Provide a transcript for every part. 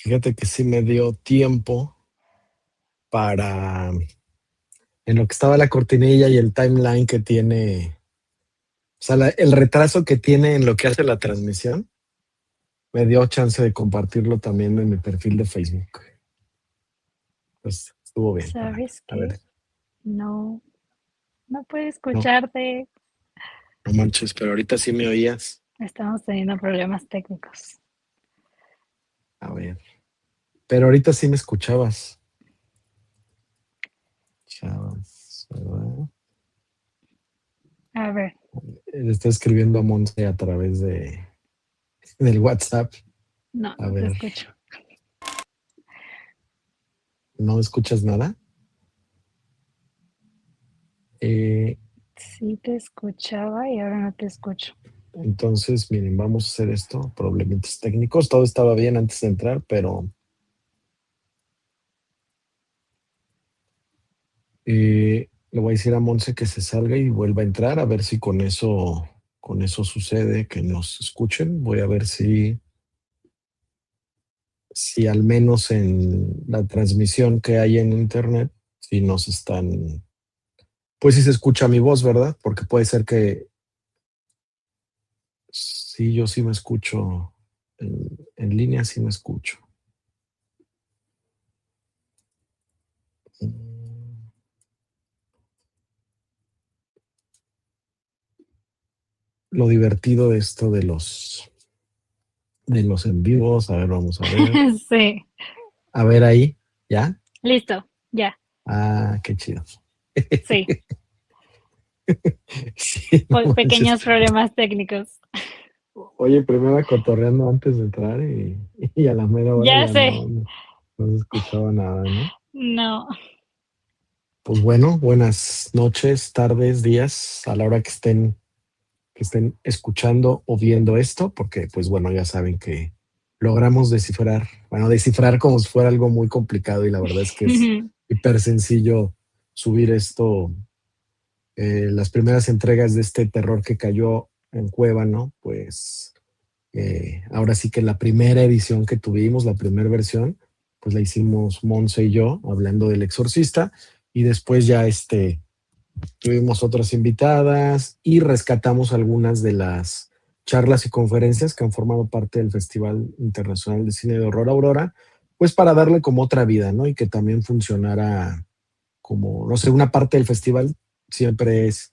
Fíjate que sí me dio tiempo para, en lo que estaba la cortinilla y el timeline que tiene, o sea, el retraso que tiene en lo que hace la transmisión, me dio chance de compartirlo también en mi perfil de Facebook. Pues estuvo bien. ¿Sabes A qué? ver, No, no puedo no, escucharte. no manches, pero ahorita sí me oías. Estamos teniendo problemas técnicos. A ver, pero ahorita sí me escuchabas. Chavas, ¿verdad? A ver, Le estoy escribiendo a Monse a través del WhatsApp. no, A no te ver, escucho. ¿no escuchas nada? Eh, Sí te escuchaba y ahora no te escucho. entonces, miren, vamos a hacer esto. Problemitas técnicos. Todo estaba bien antes de entrar, pero le voy a decir a Monse que se salga y vuelva a entrar, a ver si con eso sucede, que nos escuchen. Voy a ver si al menos en la transmisión que hay en internet, si nos están, pues si se escucha mi voz, ¿verdad? Porque puede ser que sí, yo sí me escucho en línea, sí me escucho. Mm, Lo divertido de esto de los en vivos, a ver, vamos a ver. Sí, A ver ahí, ¿ya? listo, ya, Ah, qué chido. sí. Sí, no manches. Pequeños problemas técnicos. Oye, primero cotorreando antes de entrar y a la mera hora Ya ya sé. no se escuchaba nada, ¿no? No, Pues bueno, buenas noches, tardes, días, a la hora que estén escuchando o viendo esto, porque pues bueno, ya saben que logramos descifrar como si fuera algo muy complicado y la verdad es que es hiper sencillo subir esto. Las primeras entregas de este terror que cayó en Cuébano, pues ahora sí que la primera edición que tuvimos, la primera versión, pues la hicimos Monse y yo hablando del Exorcista y después ya tuvimos otras invitadas y rescatamos algunas de las charlas y conferencias que han formado parte del Festival Internacional de Cine de Horror Aurora, pues para darle como otra vida, ¿no? Y que también funcionara como, no sé, una parte del festival siempre es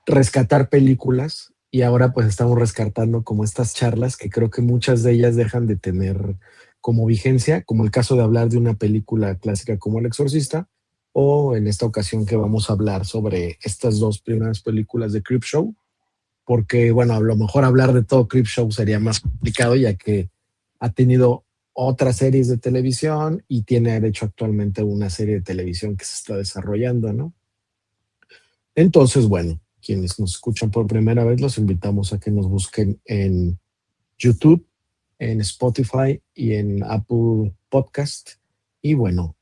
rescatar películas y ahora pues estamos rescatando como estas charlas que creo que muchas de ellas dejan de tener como vigencia, como el caso de hablar de una película clásica como El Exorcista o en esta ocasión que vamos a hablar sobre estas dos primeras películas de Creepshow, porque bueno, a lo mejor hablar de todo Creepshow sería más complicado ya que ha tenido otras series de televisión y tiene de hecho actualmente una serie de televisión que se está desarrollando, ¿no? Entonces, bueno, quienes nos escuchan por primera vez, los invitamos a que nos busquen en YouTube, en Spotify y en Apple Podcast. Y bueno,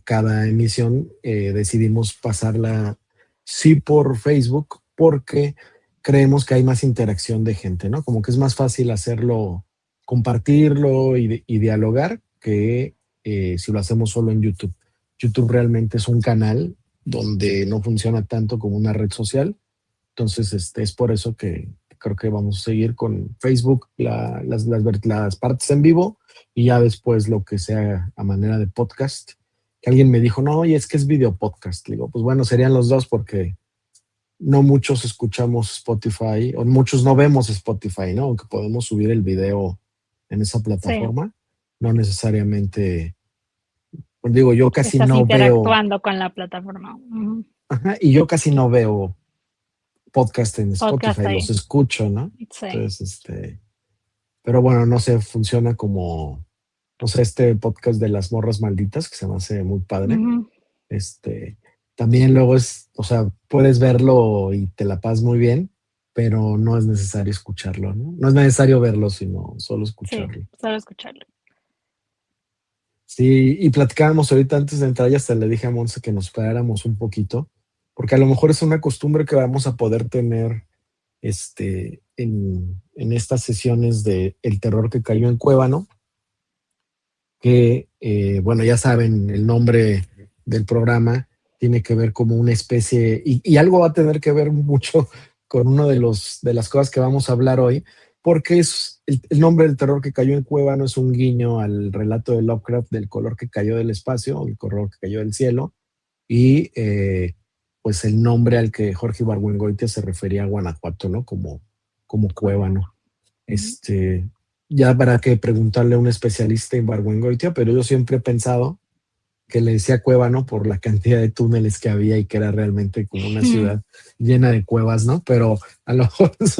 cada emisión decidimos pasarla sí por Facebook porque creemos que hay más interacción de gente, ¿no? Como que es más fácil hacerlo, compartirlo y dialogar que si lo hacemos solo en YouTube. YouTube realmente es un canal donde no funciona tanto como una red social. Entonces, es por eso que creo que vamos a seguir con Facebook, las partes en vivo y ya después lo que sea a manera de podcast. Que alguien me dijo, no, oye, es que es video podcast. Le digo, pues bueno, serían los dos porque no muchos escuchamos Spotify o muchos no vemos Spotify, ¿no? Aunque podemos subir el video en esa sí. plataforma, no necesariamente, pues digo, yo casi Estás no veo, interactuando con la plataforma. Ujú. ajá, y yo casi no veo podcast en Podcast Spotify, los ahí. escucho, ¿no? Sí. Entonces, pero bueno, no sé, funciona como, no sé, este podcast de las morras malditas que se me hace muy padre. Ujú. Este, también luego o sea, puedes verlo y te la pasas muy bien, pero no es necesario escucharlo, ¿no? No es necesario verlo, sino solo Sí, escucharlo. solo escucharlo. Sí, y platicábamos ahorita antes de entrar y hasta le dije a Monse que nos esperáramos un poquito, porque a lo mejor es una costumbre que vamos a poder tener en estas sesiones de El terror que cayó en Cuébano, que, bueno, ya saben, el nombre del programa tiene que ver como una especie, y algo va a tener que ver mucho con uno de las cosas que vamos a hablar hoy, porque es el nombre del terror que cayó en Cuevano es un guiño al relato de Lovecraft del color que cayó del espacio, el color que cayó del cielo, y pues el nombre al que Jorge Ibargüengoitia se refería a Guanajuato, ¿no? Como Cuevano. Ujú. Este, ya habrá que preguntarle a un especialista en Ibargüengoitia, pero yo siempre he pensado que le decía Cuevano por la cantidad de túneles que había y que era realmente como una ciudad llena de cuevas, ¿no? Pero a lo mejor es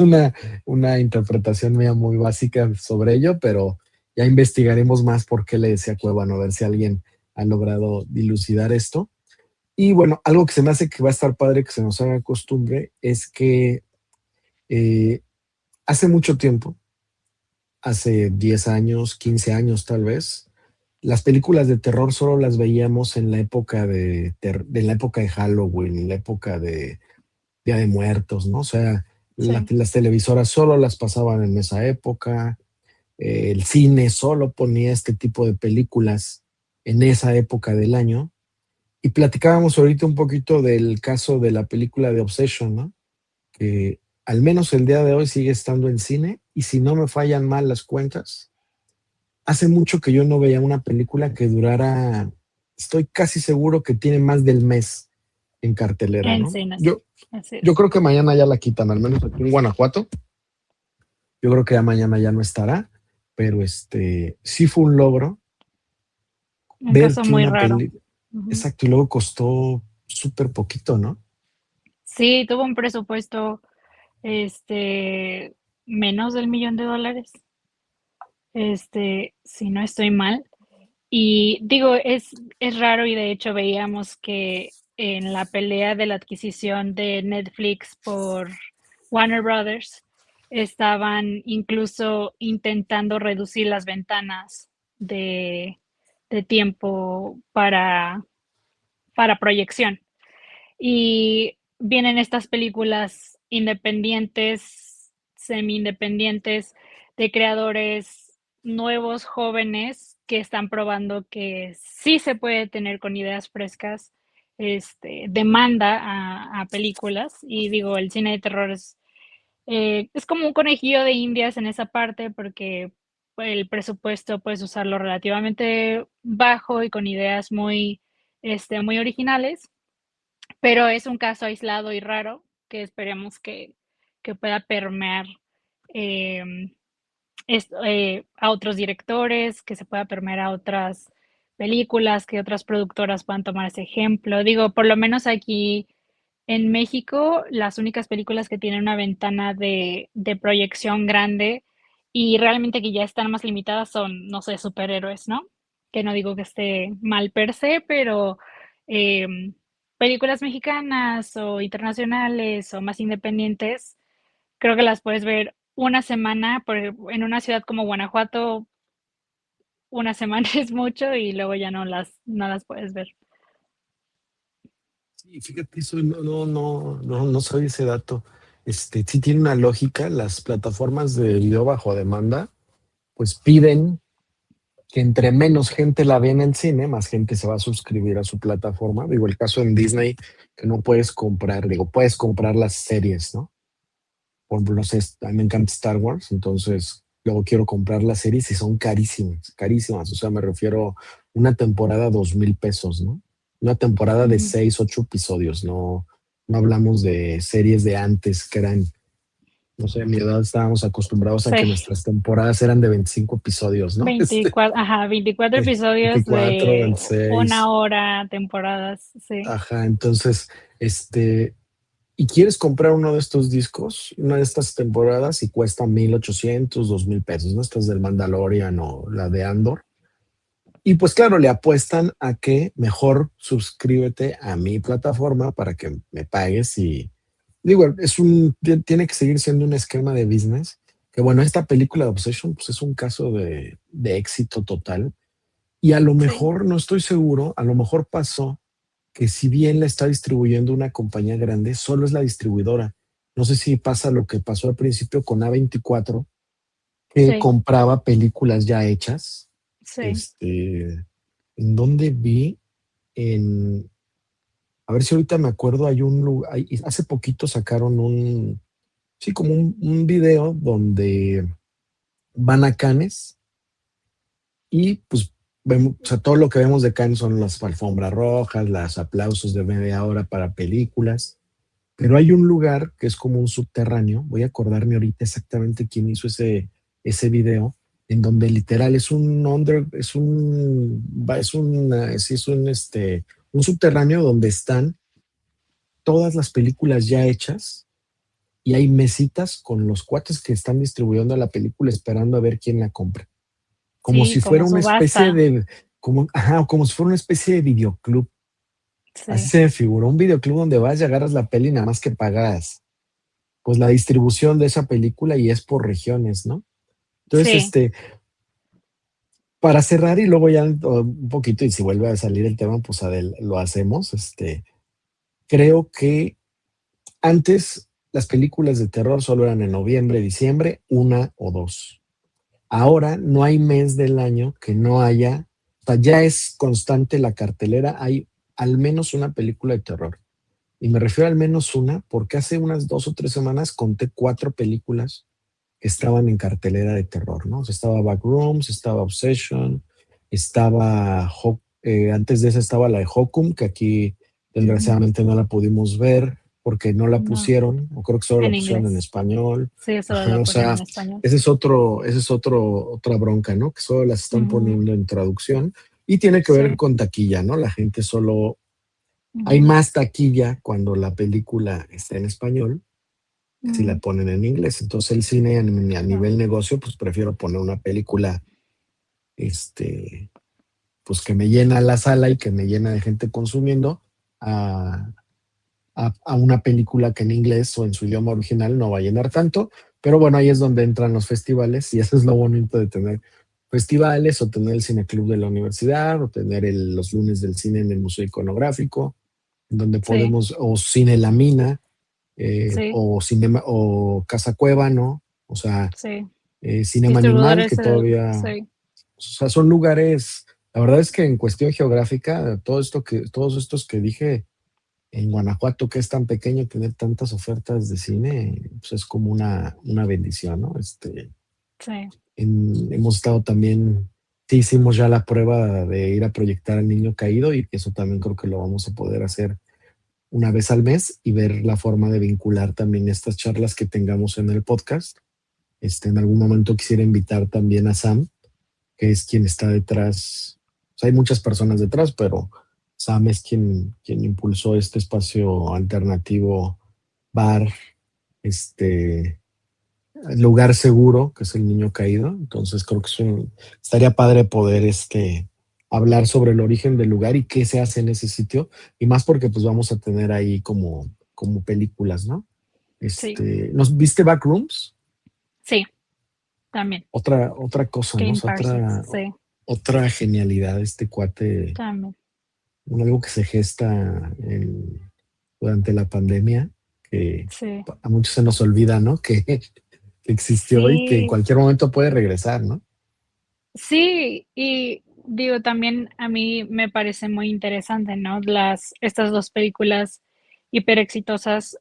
una interpretación mía muy básica sobre ello, pero ya investigaremos más por qué le decía Cuevano, a ver si alguien ha logrado dilucidar esto. Y bueno, algo que se me hace que va a estar padre que se nos haga costumbre es que eh, hace mucho tiempo, hace 10 años, 15 años tal vez, las películas de terror solo las veíamos en la época de la época de Halloween, en la época de Día de Muertos, ¿no? O sea, Sí, las televisoras solo las pasaban en esa época, el cine solo ponía este tipo de películas en esa época del año. Y platicábamos ahorita un poquito del caso de la película de Obsession, ¿no? Que al menos el día de hoy sigue estando en cine y si no me fallan mal las cuentas, hace mucho que yo no veía una película que durara, estoy casi seguro que tiene más del mes en cartelera, en ¿no? cenas, así Yo es. creo que mañana ya la quitan, al menos aquí en Guanajuato. Yo creo que ya mañana ya no estará, pero sí fue un logro Un ver caso que muy una raro. película, Ujú. exacto, y luego costó súper poquito, ¿no? Sí, tuvo un presupuesto, este, menos del $1,000,000, si no estoy mal. Y digo, es raro y de hecho veíamos que en la pelea de la adquisición de Netflix por Warner Brothers, estaban incluso intentando reducir las ventanas de, de tiempo para proyección. Y vienen estas películas independientes, semi-independientes, de creadores nuevos, jóvenes, que están probando que sí se puede tener con ideas frescas, demanda a películas. Y digo, el cine de terror es como un conejillo de indias en esa parte, porque el presupuesto puedes usarlo relativamente bajo y con ideas muy originales, pero es un caso aislado y raro que esperemos que pueda permear, em, a otros directores, que se pueda permear a otras películas, que otras productoras puedan tomar ese ejemplo. Digo, por lo menos aquí en México, las únicas películas que tienen una ventana de proyección grande y realmente que ya están más limitadas son, no sé, superhéroes, ¿no? Que no digo que esté mal per se, pero, em, películas mexicanas o internacionales o más independientes, creo que las puedes ver una semana, en una ciudad como Guanajuato, una semana es mucho y luego ya no las puedes ver. Sí, fíjate, eso no sabía ese dato. Sí tiene una lógica, las plataformas de video bajo demanda, pues piden que entre menos gente la ve en el cine, más gente se va a suscribir a su plataforma. Digo, el caso en Disney, que no puedes comprar, digo, puedes comprar las series, ¿no? Por ejemplo, no sé, a mí me encanta Star Wars, entonces luego quiero comprar las series y son carísimas, carísimas. O sea, me refiero una temporada 2,000 pesos, ¿no? Una temporada de Ujú. 6, 8 episodios, no hablamos de series de antes que eran, no sé, a mi edad estábamos acostumbrados a que Sí. nuestras temporadas eran de 25 episodios, ¿no? 24, ajá, 24 episodios 24, de una 26, hora, temporadas, sí, ajá, entonces, este, y quieres comprar uno de estos discos, una de estas temporadas y cuesta 1,800, 2,000 pesos, ¿no? Estas del Mandalorian o la de Andor. Y pues claro, le apuestan a que mejor suscríbete a mi plataforma para que me pagues y digo, tiene que seguir siendo un esquema de business. Que bueno, esta película de Obsession pues es un caso de éxito total y a lo sí, mejor, no estoy seguro, a lo mejor pasó que si bien la está distribuyendo una compañía grande, solo es la distribuidora. No sé si pasa lo que pasó al principio con A24, que sí, compraba películas ya hechas sí, ¿En dónde vi? En, a ver si ahorita me acuerdo, hay un lugar, hace poquito sacaron sí, como un video donde van a Cannes y pues vemos, o sea, todo lo que vemos de Cannes son las alfombras rojas, los aplausos de media hora para películas, pero hay un lugar que es como un subterráneo, voy a acordarme ahorita exactamente quién hizo ese video, en donde literal es un sí, un subterráneo donde están todas las películas ya hechas y hay mesitas con los cuates que están distribuyendo la película esperando a ver quién la compra. Como sí, si fuera como una especie subasta, de, como si fuera una especie de videoclub. Así sí, se me figuró, un videoclub donde vas y agarras la peli nada más que pagas pues la distribución de esa película y es por regiones, ¿no? Entonces, sí, para cerrar y luego ya un poquito y si vuelve a salir el tema, pues lo hacemos. Creo que antes las películas de terror solo eran en noviembre, diciembre, una o dos. Ahora no hay mes del año que no haya, o sea, ya es constante la cartelera, hay al menos una película de terror. Y me refiero al menos una, porque hace unas 2 o 3 semanas conté 4 películas que estaban en cartelera de terror, ¿no? O sea, estaba Backrooms, estaba Obsession, antes de esa estaba la de Hokum, que aquí ujú, desgraciadamente no la pudimos ver porque no la no, pusieron, o creo que solo la en pusieron en inglés. español. Sí, solo Ajá, la o ponían sea, en español. otra bronca, ¿no? Que solo las están Ujú, poniendo en traducción y tiene que ver sí, con taquilla, ¿no? La gente solo, hay ujú, más taquilla cuando la película está en español que si la ujú, ponen en inglés. Entonces el cine a no, nivel negocio, pues prefiero poner una película, este, pues que me llena la sala y que me llena de gente consumiendo a, a una película que en inglés o en su idioma original no va a llenar tanto. Pero bueno, ahí es donde entran los festivales y eso es lo bonito de tener festivales o tener el cineclub de la universidad o tener los lunes del cine en el Museo Iconográfico, donde sí, podemos, o Cine La Mina, sí, o Cinema o Casa Cueva, ¿no? O sea, sí. Cinema Animal, que Distribuidores, todavía, o sí, sea, son lugares, la verdad es que en cuestión geográfica, todos estos que dije, en Guanajuato, que es tan pequeño, tener tantas ofertas de cine, pues es como una bendición, ¿no? sí, Hemos estado también, sí hicimos ya la prueba de ir a proyectar al niño caído y eso también creo que lo vamos a poder hacer una vez al mes y ver la forma de vincular también estas charlas que tengamos en el podcast. En algún momento quisiera invitar también a Sam, que es quien está detrás. O sea, hay muchas personas detrás, pero Sam es quien impulsó este espacio alternativo, bar, este lugar seguro, que es el niño caído. Entonces creo que estaría padre poder hablar sobre el origen del lugar y qué se hace en ese sitio. Y más porque pues vamos a tener ahí como películas, ¿no? sí, ¿Nos viste Backrooms? sí, también. Otra cosa, ¿no? O Game sea, Parsons, sí, otra genialidad de este cuate, también. algo que se gesta durante la pandemia, que Sí, a muchos se nos olvida, ¿no? Que existió y que en sí, cualquier momento puede regresar, ¿no? sí, y digo, también a mí me parece muy interesante, ¿no? Estas 2 películas hiper exitosas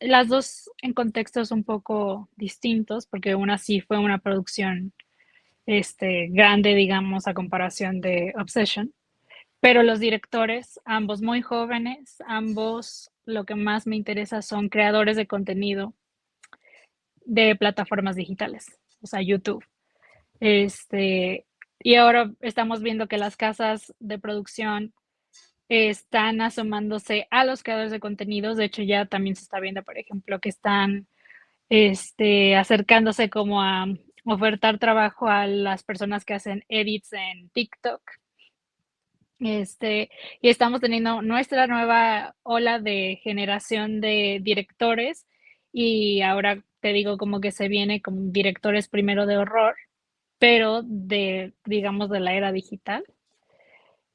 las 2 en contextos un poco distintos, porque una sí fue una producción, grande, digamos, a comparación de Obsession, pero los directores, ambos muy jóvenes, ambos lo que más me interesa son creadores de contenido de plataformas digitales, o sea, YouTube. Este, y ahora estamos viendo que las casas de producción están asomándose a los creadores de contenidos. De hecho, ya también se está viendo, por ejemplo, que están, acercándose como a ofertar trabajo a las personas que hacen edits en TikTok. Este, y estamos teniendo nuestra nueva ola de generación de directores, y ahora te digo como que se viene con directores primero de horror, pero digamos, de la era digital,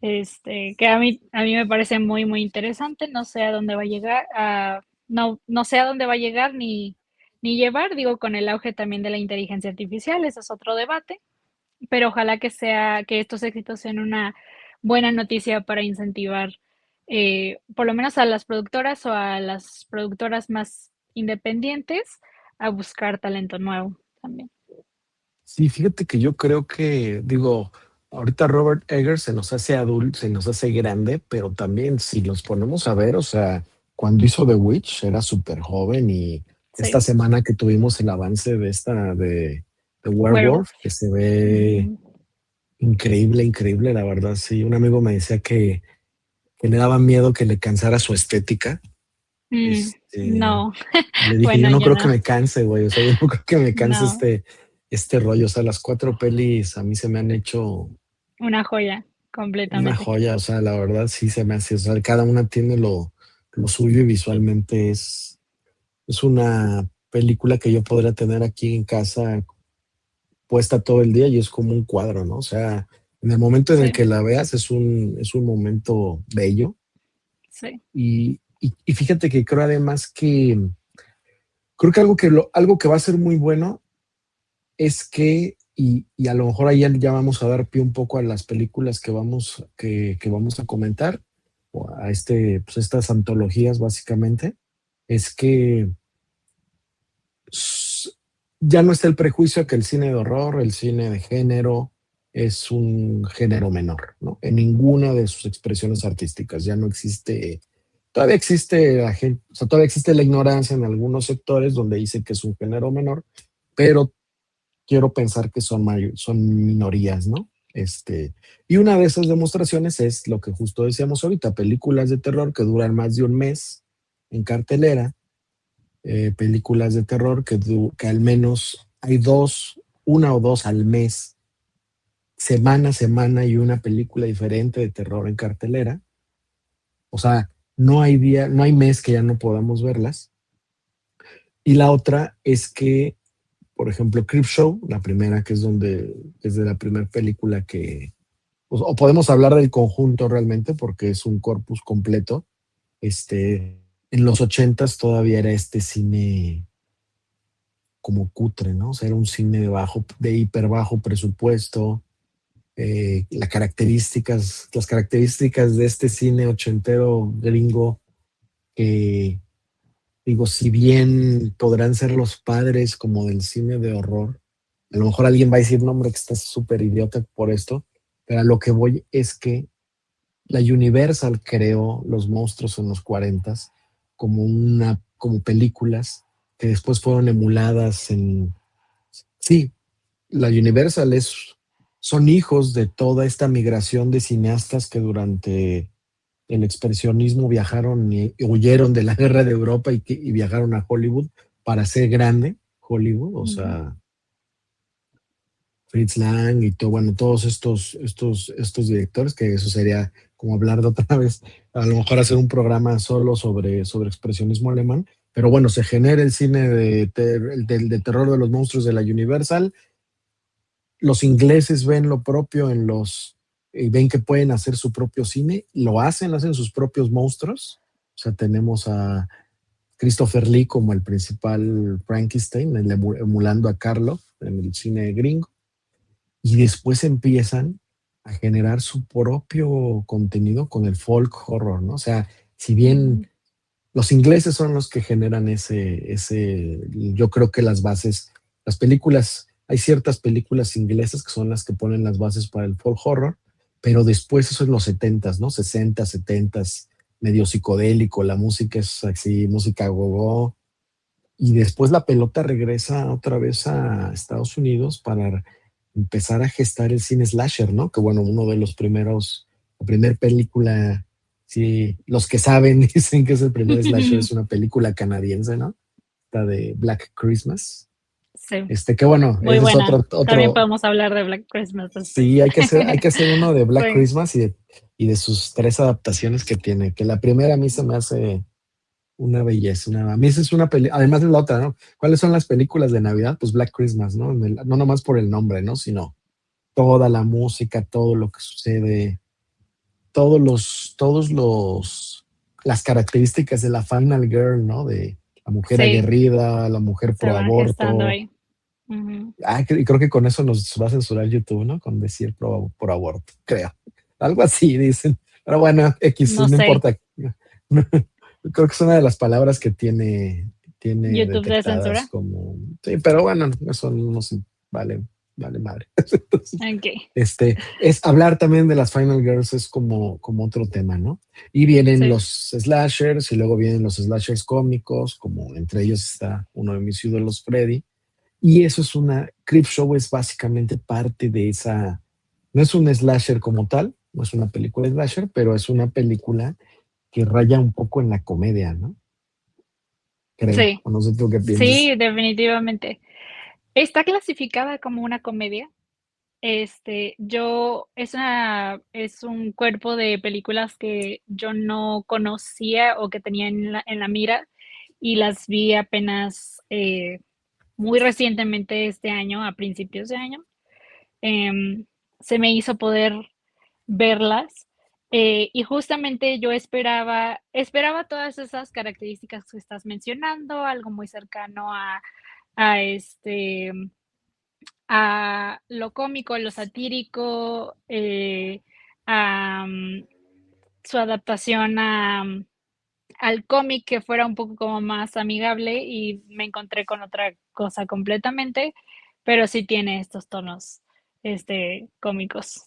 que a mí me parece muy, muy interesante, no sé a dónde va a llegar, no sé a dónde va a llegar ni llevar, digo, con el auge también de la inteligencia artificial, ese es otro debate, pero ojalá que estos éxitos sean una buena noticia para incentivar, por lo menos a las productoras o a las productoras más independientes a buscar talento nuevo también. Sí, fíjate que yo creo que, digo, ahorita Robert Eggers se nos hace adulto, se nos hace grande, pero también si los ponemos a ver, o sea, cuando hizo The Witch era súper joven y esta Sí, semana que tuvimos el avance de esta de Werewolf, Werewolf. que se ve Ujú. increíble, increíble, la verdad, sí. Un amigo me decía que le daba miedo que le cansara su estética. Este, No, le dije, yo bueno, no yo creo que no, me canse, güey. O sea, yo no creo que me canse no, este rollo. O sea, las cuatro pelis a mí se me han hecho una joya, una completamente. joya. O sea, la verdad sí se me hace. O sea, cada una tiene lo suyo y visualmente es una película que yo podría tener aquí en casa puesta todo el día y es como un cuadro, ¿no? O sea, en el momento en el Sí, que la veas es un momento bello. sí, Y fíjate que creo además que creo que algo que va a ser muy bueno es que, y a lo mejor ahí ya vamos a dar pie un poco a las películas que vamos a comentar, o a pues estas antologías básicamente, es que s- ya no está el prejuicio que el cine de horror, el cine de género, es un género menor, ¿no? En ninguna de sus expresiones artísticas. Ya no existe, todavía existe la gente, o sea, todavía existe la ignorancia en algunos sectores donde dice que es un género menor, pero quiero pensar que son minorías, ¿no? Y una de esas demostraciones es lo que justo decíamos ahorita, películas de terror que duran más de un mes en cartelera, películas de terror que al menos hay una o dos al mes, semana a semana y una película diferente de terror en cartelera. O sea, no hay día, no hay mes que ya no podamos verlas. Y la otra es que, por ejemplo, Creepshow, la primera, que es de la primera película o podemos hablar del conjunto realmente, porque es un corpus completo. En los ochentas todavía era este cine como cutre, ¿no? O sea, era un cine de hiper bajo presupuesto. Las características de este cine ochentero gringo, que digo, si bien podrán ser los padres como del cine de horror, a lo mejor alguien va a decir, no, hombre, que estás súper idiota por esto, pero a lo que voy es que la Universal creó Los Monstruos en los 40 como películas que después fueron emuladas sí, la Universal son hijos de toda esta migración de cineastas que durante el expresionismo viajaron y huyeron de la guerra de Europa y viajaron a Hollywood para hacer grande Hollywood. O ujú, sea, Fritz Lang y todo, bueno, todos estos directores, que eso sería como hablar de otra vez, a lo mejor hacer un programa solo sobre expresionismo alemán, pero bueno, se genera el cine de terror de los monstruos de la Universal. Los ingleses ven lo propio y ven que pueden hacer su propio cine, hacen sus propios monstruos. O sea, tenemos a Christopher Lee como el principal Frankenstein, emulando a Karloff en el cine gringo, y después empiezan a generar su propio contenido con el folk horror, ¿no? O sea, si bien ujú. los ingleses son los que generan yo creo que las películas, hay ciertas películas inglesas que son las que ponen las bases para el folk horror, pero después eso es los setentas, ¿no? 60, setentas, medio psicodélico, la música es así, música gogo, y después la pelota regresa otra vez a Estados Unidos para empezar a gestar el cine slasher, ¿no? Que bueno, uno de los primeros, la primera película, sí, los que saben dicen que es el primer slasher, es una película canadiense, ¿no? La de Black Christmas. Sí, Que bueno, muy ese es buena. También podemos hablar de Black Christmas después. sí, hay que hacer uno de Black Sí, Christmas y de sus tres adaptaciones que tiene, que la primera a mí se me hace una belleza, a mí esa es una película, además de la otra, ¿no? ¿Cuáles son las películas de Navidad? Pues Black Christmas, ¿no? No nomás por el nombre, ¿no? Sino toda la música, todo lo que sucede, las características de la Final Girl, ¿no? De la mujer sí, aguerrida, la mujer se pro van gestando aborto, ahí. Ujú. Y creo que con eso nos va a censurar YouTube, ¿no? Con decir por aborto, creo. Algo así dicen. Pero bueno, X, No no sé, importa. Creo que es una de las palabras que tiene YouTube de detectadas censura. como. Sí, pero bueno, eso no se vale madre. Entonces, Ok, es hablar también de las Final Girls es como otro tema, ¿no? Y vienen sí, los slashers y luego vienen los slashers cómicos, como entre ellos está uno de mis ídolos, Freddy. Y eso es Creepshow es básicamente parte de esa, no es un slasher como tal, no es una película slasher, pero es una película que raya un poco en la comedia, ¿no? Creo, sí, o no sé tú qué piensas. sí, definitivamente. Está clasificada como una comedia. Es un cuerpo de películas que yo no conocía o que tenía en la mira y las vi apenas muy recientemente este año, a principios de año. Em, Se me hizo poder verlas y justamente yo esperaba todas esas características que estás mencionando, algo muy cercano a a lo cómico, lo satírico, a, su adaptación al cómic que fuera un poco como más amigable y me encontré con otra cosa completamente, pero sí tiene estos tonos, cómicos.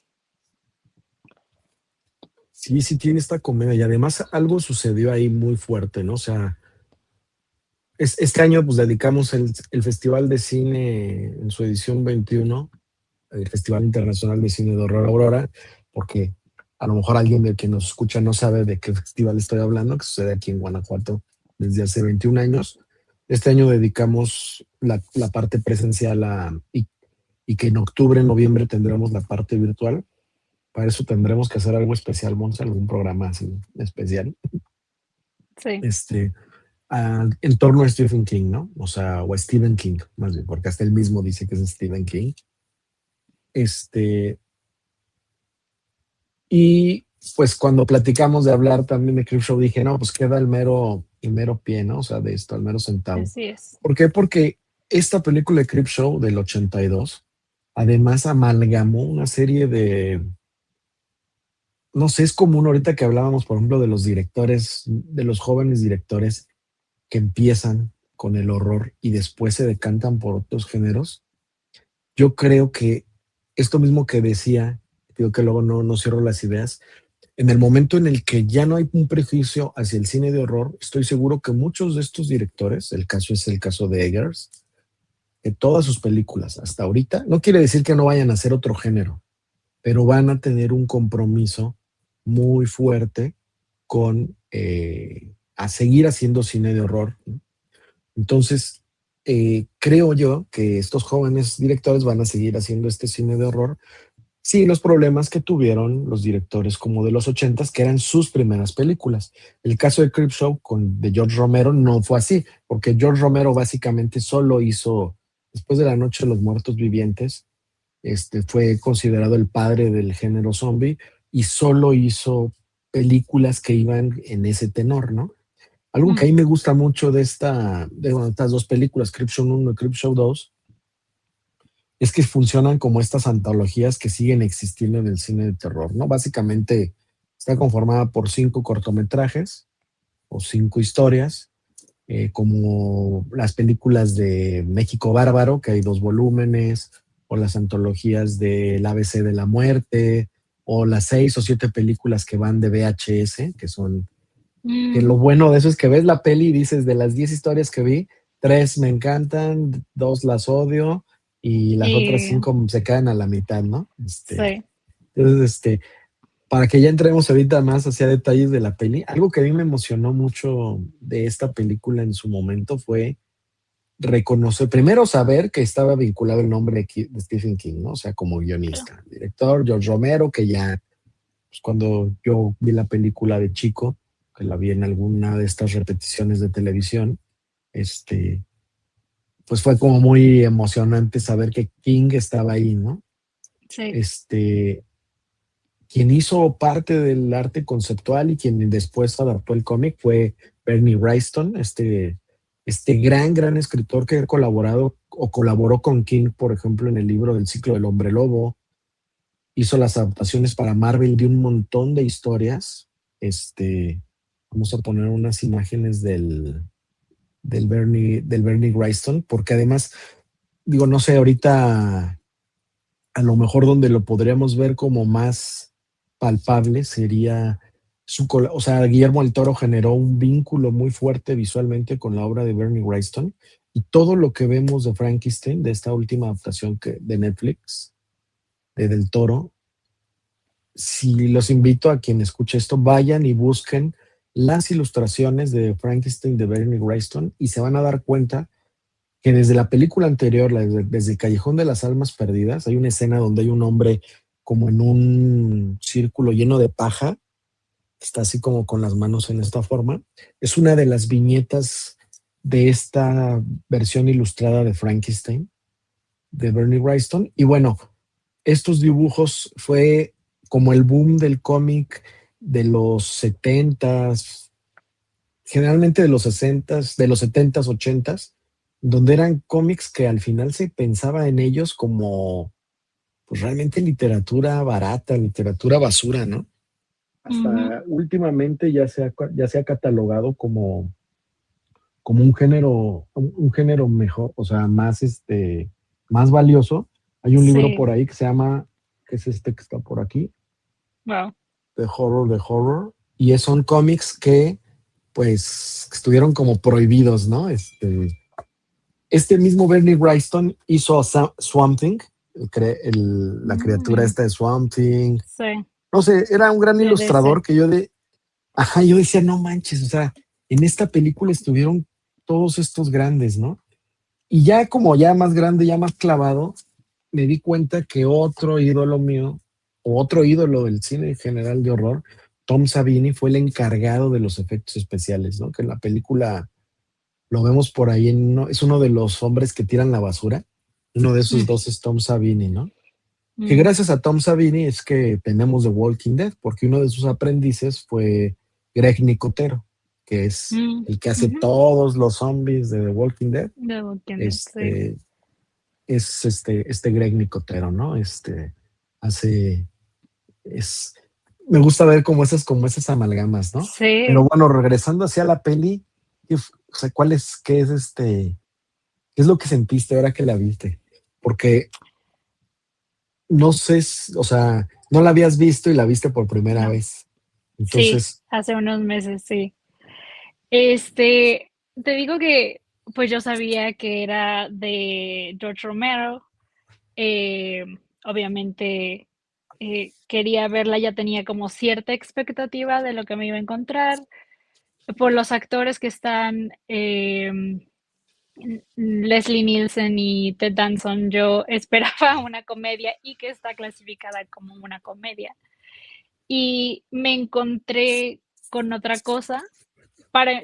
Sí, sí tiene esta comedia y además algo sucedió ahí muy fuerte, ¿no? O sea, este año pues dedicamos el Festival de Cine en su edición 21, el Festival Internacional de Cine de Horror Aurora, porque a lo mejor alguien de quien nos escucha no sabe de qué festival estoy hablando, que sucede aquí en Guanajuato desde hace 21 años. Este año dedicamos la parte presencial y que en octubre, noviembre tendremos la parte virtual. Para eso tendremos que hacer algo especial, Monza, algún programa así especial, Sí, este, en torno a Stephen King, ¿no? O sea, o a Stephen King, más bien, porque hasta él mismo dice que es Stephen King. Este, y pues cuando platicamos de hablar también de Creepshow, dije, no, pues queda el mero pie, ¿no? O sea, de esto, al mero centavo. así es. ¿Por qué? Porque esta película de Creepshow del 82, además amalgamó una serie no sé, es común ahorita que hablábamos, por ejemplo, de los directores, de los jóvenes directores que empiezan con el horror y después se decantan por otros géneros. Yo creo que esto mismo que decía, digo que luego no cierro las ideas, en el momento en el que ya no hay un prejuicio hacia el cine de horror, estoy seguro que muchos de estos directores, el caso es el caso de Eggers, que todas sus películas hasta ahorita, no quiere decir que no vayan a hacer otro género, pero van a tener un compromiso muy fuerte con a seguir haciendo cine de horror, ¿no? Entonces, creo yo que estos jóvenes directores van a seguir haciendo este cine de horror. Sí, los problemas que tuvieron los directores como de los ochentas, que eran sus primeras películas. El caso de Creepshow de George Romero no fue así, porque George Romero básicamente solo hizo, después de La Noche de los Muertos Vivientes, fue considerado el padre del género zombie y solo hizo películas que iban en ese tenor, ¿no? Algo que a Mm, mí me gusta mucho bueno, estas dos películas, Creepshow 1 y Creepshow 2, es que funcionan como estas antologías que siguen existiendo en el cine de terror, ¿no? Básicamente está conformada por 5 cortometrajes o 5 historias, como las películas de México Bárbaro, que hay 2 volúmenes, o las antologías del ABC de la muerte, o las 6 o 7 películas que van de VHS, que mm, lo bueno de eso es que ves la peli y dices, de las 10 historias que vi, 3 me encantan, 2 las odio y las otras y 5 se quedan a la mitad, ¿no? sí, Entonces, para que ya entremos ahorita más hacia detalles de la peli, algo que a mí me emocionó mucho de esta película en su momento fue reconocer, primero saber que estaba vinculado el nombre de Stephen King, ¿no? O sea, como claro. guionista, director, George Romero, que ya pues, cuando yo vi la película de chico, que la vi en alguna de estas repeticiones de televisión, este, pues fue como muy emocionante saber que King estaba ahí, ¿no? Sí, Este, quien hizo parte del arte conceptual y quien después adaptó el cómic fue Bernie Wrightson, este gran escritor que ha colaborado o colaboró con King, por ejemplo, en el libro del ciclo del hombre lobo, hizo las adaptaciones para Marvel de un montón de historias. Vamos a poner unas imágenes del Bernie Wrightson, porque además, digo, no sé, ahorita a lo mejor donde lo podríamos ver como más palpable sería o sea, Guillermo del Toro generó un vínculo muy fuerte visualmente con la obra de Bernie Wrightson y todo lo que vemos de Frankenstein, de esta última adaptación de Netflix, de Del Toro, si los invito a quien escuche esto, vayan y busquen las ilustraciones de Frankenstein de Bernie Wrightson y se van a dar cuenta que desde la película anterior, desde el Callejón de las Almas Perdidas, hay una escena donde hay un hombre como en un círculo lleno de paja, está así como con las manos en esta forma. Es una de las viñetas de esta versión ilustrada de Frankenstein, de Bernie Wrightson. Y bueno, estos dibujos fue como el boom del cómic de los setentas, generalmente de los sesentas, de los setentas, ochentas, donde eran cómics que al final se pensaba en ellos como pues realmente literatura barata, literatura basura, ¿no? Ujú. Hasta últimamente ya se ha catalogado como un género mejor, o sea, más valioso. Hay un libro Sí, por ahí que se llama, que es este que está por aquí, wow. The Horror, y son cómics que pues estuvieron como prohibidos, ¿no? Este mismo Bernie Wrightson hizo Swamp Thing, la criatura Mm, esta de Swamp Thing. sí, No sé, era un gran de DC. ilustrador que ajá, yo decía, no manches, o sea, en esta película estuvieron todos estos grandes, ¿no? Y ya como ya más grande, ya más clavado, me di cuenta que otro ídolo mío, o otro ídolo del cine en general de horror, Tom Savini, fue el encargado de los efectos especiales, ¿no? Que en la película lo vemos por ahí, es uno de los hombres que tiran la basura. Uno de esos Mm, dos es Tom Savini, ¿no? Que mm, gracias a Tom Savini es que tenemos The Walking Dead, porque uno de sus aprendices fue Greg Nicotero, que es mm, el que hace ujú. todos los zombies de The Walking Dead. The Walking Dead, sí. Este es este Greg Nicotero, ¿no? Hace, es, me gusta ver como esas amalgamas, ¿no? Pero Sí, bueno, regresando hacia la peli, o sea, qué es lo que sentiste ahora que la viste? Porque no sé, o sea, no la habías visto y la viste por primera no. vez. Sí, Entonces, hace unos meses, sí. Te digo que pues yo sabía que era de George Romero. eh, Obviamente quería verla, ya tenía como cierta expectativa de lo que me iba a encontrar. Por los actores que están, Leslie Nielsen y Ted Danson, yo esperaba una comedia y que está clasificada como una comedia. Y me encontré con otra cosa.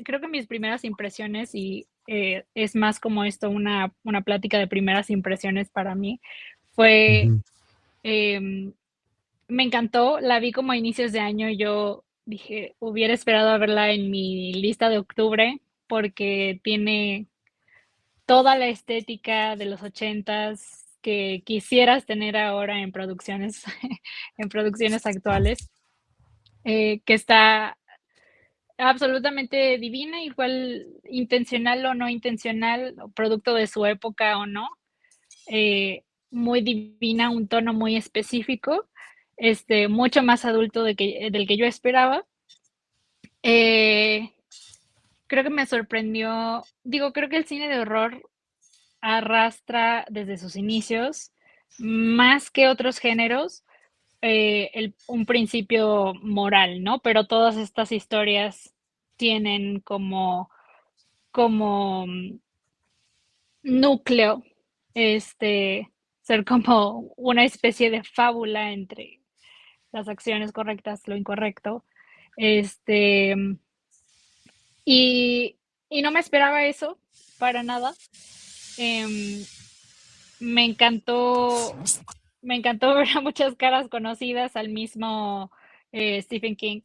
Creo que mis primeras impresiones, y es más como esto, una plática de primeras impresiones para mí, fue, ujú, em, me encantó, la vi como a inicios de año, yo dije, hubiera esperado a verla en mi lista de octubre, porque tiene toda la estética de los ochentas que quisieras tener ahora en producciones, en producciones actuales, que está absolutamente divina, igual intencional o no intencional, o producto de su época o no, muy divina, un tono muy específico, mucho más adulto del que yo esperaba. Eh, Creo que me sorprendió, digo, creo que el cine de horror arrastra desde sus inicios, más que otros géneros, un principio moral, ¿no? Pero todas estas historias tienen como núcleo, ser como una especie de fábula entre las acciones correctas, lo incorrecto. Este, y, y no me esperaba eso para nada. Em, me encantó, me encantó ver a muchas caras conocidas, al mismo Stephen King.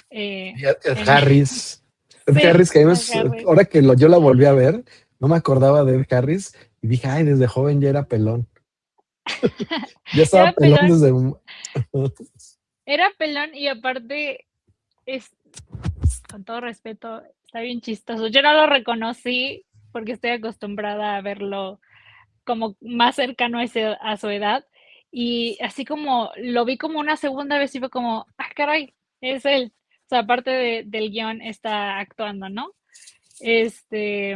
y Ed En, Harris. Ed Sí, Harris, que a mí Harry. ahora que yo la volví a ver, no me acordaba de Ed Harris y dije, ay, desde joven ya era pelón. Ya estaba Era pelón pelón, desde... era pelón y aparte, es, con todo respeto, está bien chistoso. Yo no lo reconocí porque estoy acostumbrada a verlo como más cercano a su edad. Y así como lo vi como una segunda vez y fue como, ah, caray, es él. O sea, aparte del guión está actuando, ¿no? Este,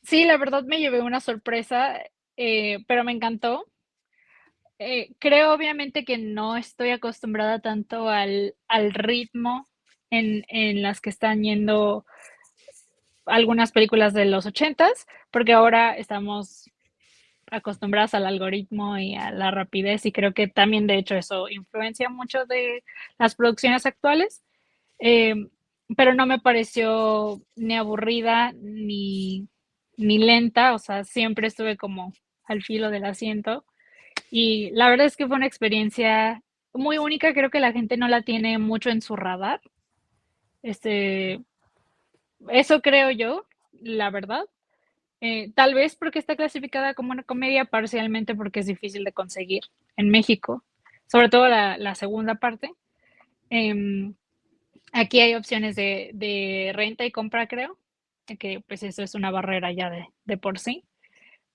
sí, la verdad me llevé una sorpresa, pero me encantó. Creo obviamente que no estoy acostumbrada tanto al ritmo en las que están yendo algunas películas de los ochentas, porque ahora estamos acostumbradas al algoritmo y a la rapidez y creo que también de hecho eso influencia mucho de las producciones actuales, eh, pero no me pareció ni aburrida ni lenta, o sea, siempre estuve como al filo del asiento y la verdad es que fue una experiencia muy única, creo que la gente no la tiene mucho en su radar, este, eso creo yo, la verdad. Tal vez porque está clasificada como una comedia, parcialmente porque es difícil de conseguir en México, sobre todo la segunda parte. Em, Aquí hay opciones de renta y compra, creo, que pues eso es una barrera ya de por sí,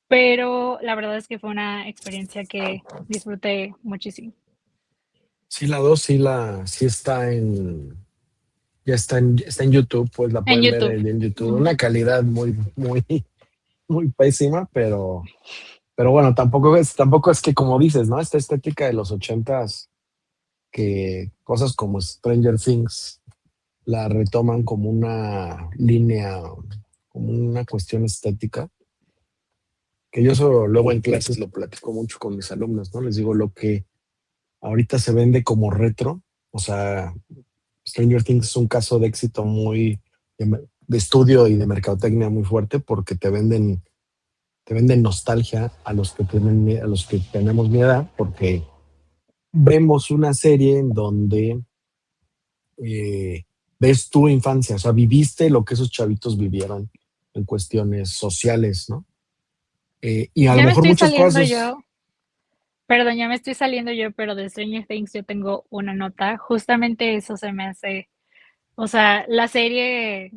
pero la verdad es que fue una experiencia que disfruté muchísimo. Sí, la dos, sí está ya está en YouTube, pues la En pueden ver YouTube. ahí en YouTube. Ujú. Una calidad muy, muy, muy pésima, pero bueno, tampoco es que como dices, ¿no? Esta estética de los ochentas, que cosas como Stranger Things la retoman como una línea, como una cuestión estética, que yo eso luego en clases lo platico mucho con mis alumnos, ¿no? Les digo lo que ahorita se vende como retro, o sea, Stranger Things es un caso de éxito muy de estudio y de mercadotecnia muy fuerte porque te venden nostalgia a los que tenemos mi edad, porque vemos una serie en donde ves tu infancia, o sea, viviste lo que esos chavitos vivieron en cuestiones sociales, ¿no? Y a lo Ya me mejor estoy muchas saliendo cosas, yo, perdón, ya me estoy saliendo yo, pero de Stranger Things yo tengo una nota. Justamente eso se me hace, o sea, la serie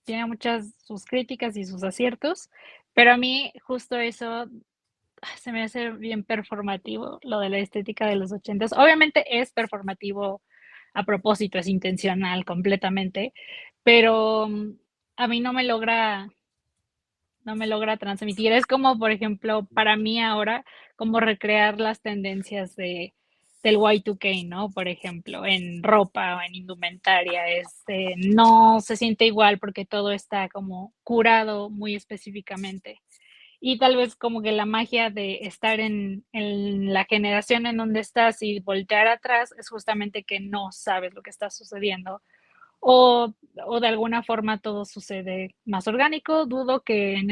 tiene muchas sus críticas y sus aciertos, pero a mí justo eso se me hace bien performativo, lo de la estética de los ochentas. Obviamente es performativo a propósito, es intencional completamente, pero a mí no me logra transmitir. Es como, por ejemplo, para mí ahora, como recrear las tendencias del Y2K, ¿no? Por ejemplo, en ropa o en indumentaria. No se siente igual porque todo está como curado muy específicamente. Y tal vez como que la magia de estar en la generación en donde estás y voltear atrás es justamente que no sabes lo que está sucediendo o, o de alguna forma todo sucede más orgánico. Dudo que en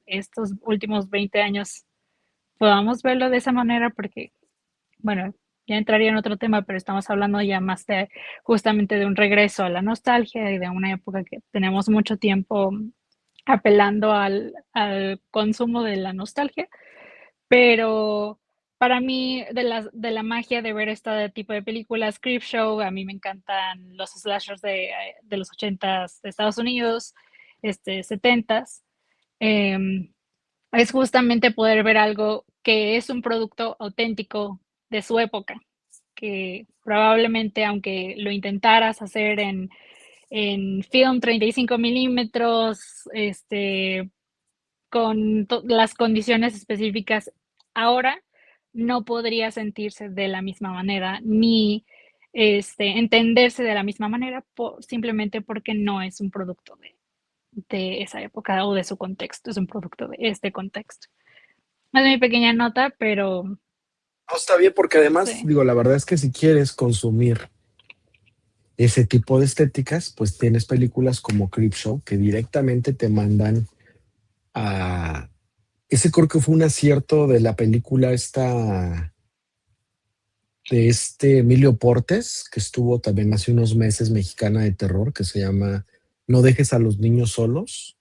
estos últimos 20 años podamos verlo de esa manera porque, bueno, ya entraría en otro tema, pero estamos hablando ya más de justamente de un regreso a la nostalgia y de una época que tenemos mucho tiempo apelando al consumo de la nostalgia, pero para mí, de la magia de ver este tipo de películas, Creepshow, a mí me encantan los slashers de los ochentas de Estados Unidos, setentas, em, es justamente poder ver algo que es un producto auténtico de su época, que probablemente, aunque lo intentaras hacer en film 35 milímetros, con las condiciones específicas ahora, no podría sentirse de la misma manera, ni entenderse de la misma manera, simplemente porque no es un producto de esa época o de su contexto, es un producto de este contexto. Es mi pequeña nota, pero no está bien porque además, sí. digo, la verdad es que si quieres consumir ese tipo de estéticas, pues tienes películas como Creepshow que directamente te mandan a... Ese creo que fue un acierto de la película esta de este Emilio Portes, que estuvo también hace unos meses, mexicana de terror, que se llama No dejes a los niños solos.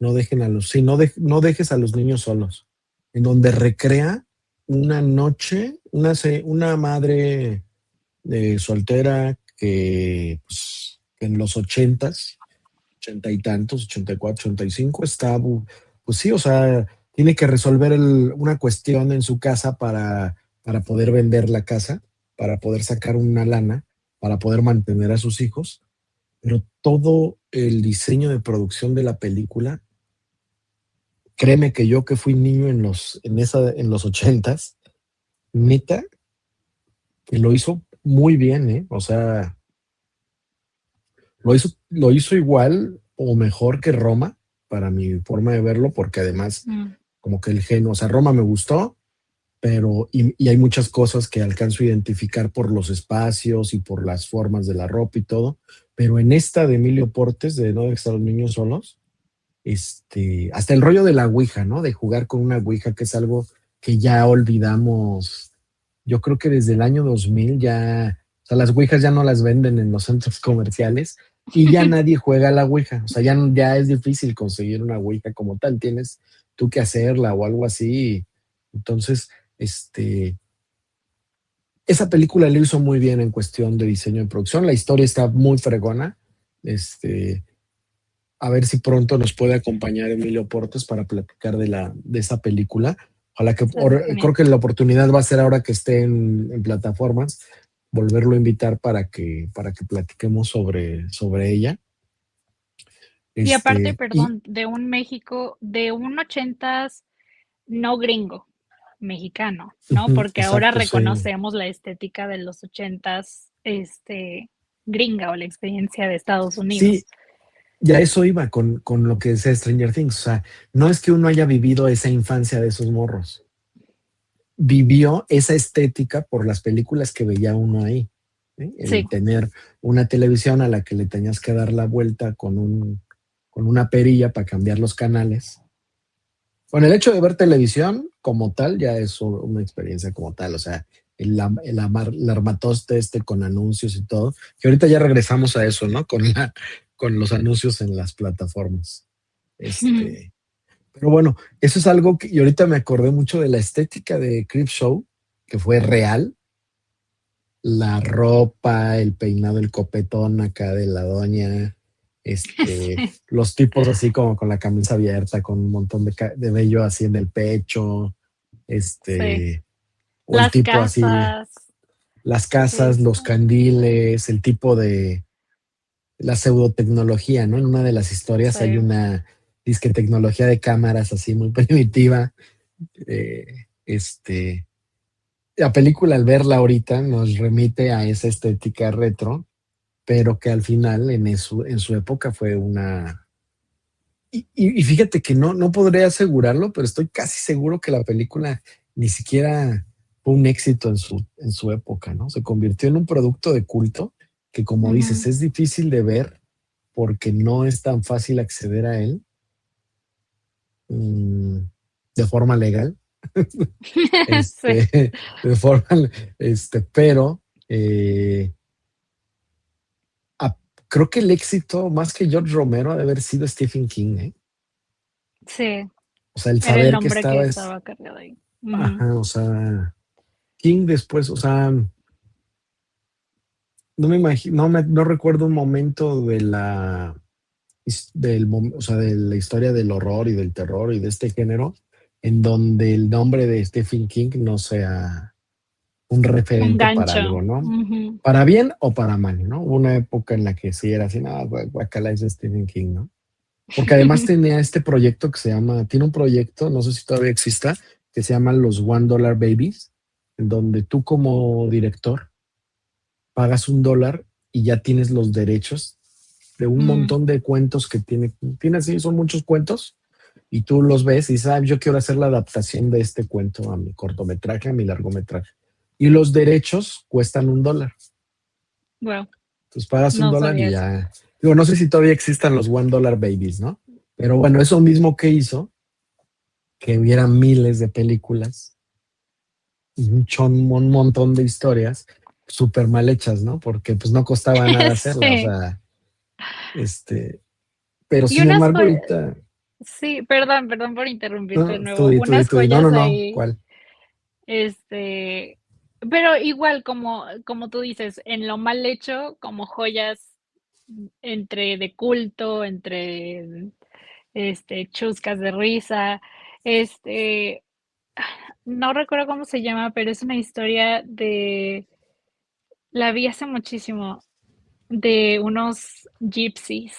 No dejen a los, sí, no dejes a los niños solos, en donde recrea una noche, una madre soltera que pues, en los ochentas, ochenta y tantos, 84, 85, está, pues sí, o sea, tiene que resolver una cuestión en su casa para poder vender la casa, para poder sacar una lana, para poder mantener a sus hijos, pero todo el diseño de producción de la película, créeme que yo que fui niño en los ochentas, neta, que lo hizo muy bien, ¿eh? O sea, lo hizo igual o mejor que Roma, para mi forma de verlo, porque además, Mm, como que el género, o sea, Roma me gustó, pero, y hay muchas cosas que alcanzo a identificar por los espacios y por las formas de la ropa y todo, pero en esta de Emilio Portes, de No dejar a los niños solos, hasta el rollo de la ouija, ¿no? De jugar con una ouija, que es algo que ya olvidamos. Yo creo que desde el año 2000 ya, o sea, las ouijas ya no las venden en los centros comerciales y ya nadie juega a la ouija. O sea, ya es difícil conseguir una ouija como tal. Tienes tú que hacerla o algo así. Entonces, esa película le hizo muy bien en cuestión de diseño de producción. La historia está muy fregona. Este, a ver si pronto nos puede acompañar Emilio Portes para platicar de esa película. Ojalá que, Estaría genial. creo que la oportunidad va a ser ahora que esté en plataformas, volverlo a invitar para que platiquemos sobre ella. Y aparte, Y perdón, de un México, de un ochentas no gringo, mexicano, ¿no? ujú, Porque ahora exacto, sí. reconocemos la estética de los ochentas, gringa o la experiencia de Estados Sí, Unidos. ya eso iba con lo que decía Stranger Things. O sea, no es que uno haya vivido esa infancia de esos morros, vivió esa estética por las películas que veía uno ahí. ¿Sí? Sí. El tener una televisión a la que le tenías que dar la vuelta con una perilla para cambiar los canales. Bueno, el hecho de ver televisión como tal ya es una experiencia como tal, o sea, el armatoste con anuncios y todo, que ahorita ya regresamos a eso, ¿no? Con los anuncios en las plataformas. Este, pero bueno, eso es algo que, y ahorita me acordé mucho de la estética de Creepshow, que fue real, la ropa, el peinado, el copetón acá de la doña, Sí, los tipos así como con la camisa abierta, con un montón de vello así en el pecho, sí. este, o el Las tipo así, casas, las sí, casas, los candiles, el tipo de la pseudotecnología, ¿no? En una de las historias hay sí. una disque tecnología de cámaras así muy primitiva. Este, la película al verla ahorita nos remite a esa estética retro, pero que al final en su época fue una... Y fíjate que no podré asegurarlo, pero estoy casi seguro que la película ni siquiera fue un éxito en su época, ¿no? Se convirtió en un producto de culto que, como dices, Ujú. es difícil de ver porque no es tan fácil acceder a él mm, de forma legal. Sí, este, de forma, pero eh, a- creo que el éxito, más que George Romero, ha de haber sido Stephen King, ¿eh? sí. O sea, el Era el saber que hombre que estaba es, estaba cargado ahí. Ujú. ajá, o sea, King después, o sea, no me imagino, no recuerdo un momento de o sea, de la historia del horror y del terror y de este género en donde el nombre de Stephen King no sea un Un referente para gancho. algo, ¿no? Ujú. Para bien o para mal, ¿no? Hubo una época en la que sí era así, no, guacala es de Stephen King, ¿no? Porque además tenía este proyecto que se llama, tiene un proyecto, no sé si todavía exista, que se llama los $1 Babies, en donde tú como director pagas $1 y ya tienes los derechos de un Mm, montón de cuentos que tiene así, son muchos cuentos, y tú los ves y dices, ah, yo quiero hacer la adaptación de este cuento a mi cortometraje, a mi largometraje. Y los derechos cuestan $1. wow, Entonces pagas un no dólar y sabía eso. ya. Digo, no sé si todavía existan los $1 Babies, ¿no? Pero bueno, eso mismo que hizo que hubiera miles de películas un montón de historias súper mal hechas, ¿no? Porque pues no costaba nada hacerla, o Sí. sea, pero Y sin unas, embargo ahorita, sí, perdón por interrumpirte de no, tú nuevo. di, tú di, Unas tú di. No, no, joyas no, ahí, ¿cuál? este, pero igual como tú dices, en lo mal hecho, como joyas entre de culto, entre chuscas de risa. Este, no recuerdo cómo se llama, pero es una historia la vi hace muchísimo, de unos gypsies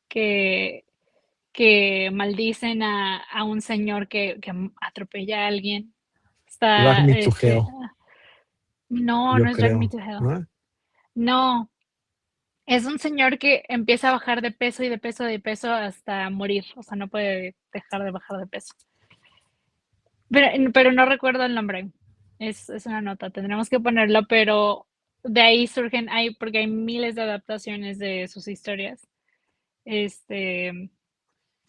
que, que maldicen a un señor que atropella a alguien. Drag Está, Me to Hell, no, yo no es Drag Me creo, to Hell. ¿no? No, es un señor que empieza a bajar de peso y de peso y de peso hasta morir, o sea, no puede dejar de bajar de peso. Pero no recuerdo el nombre. Es una nota, tendremos que ponerlo, pero de ahí surgen, porque hay miles de adaptaciones de sus historias. Este,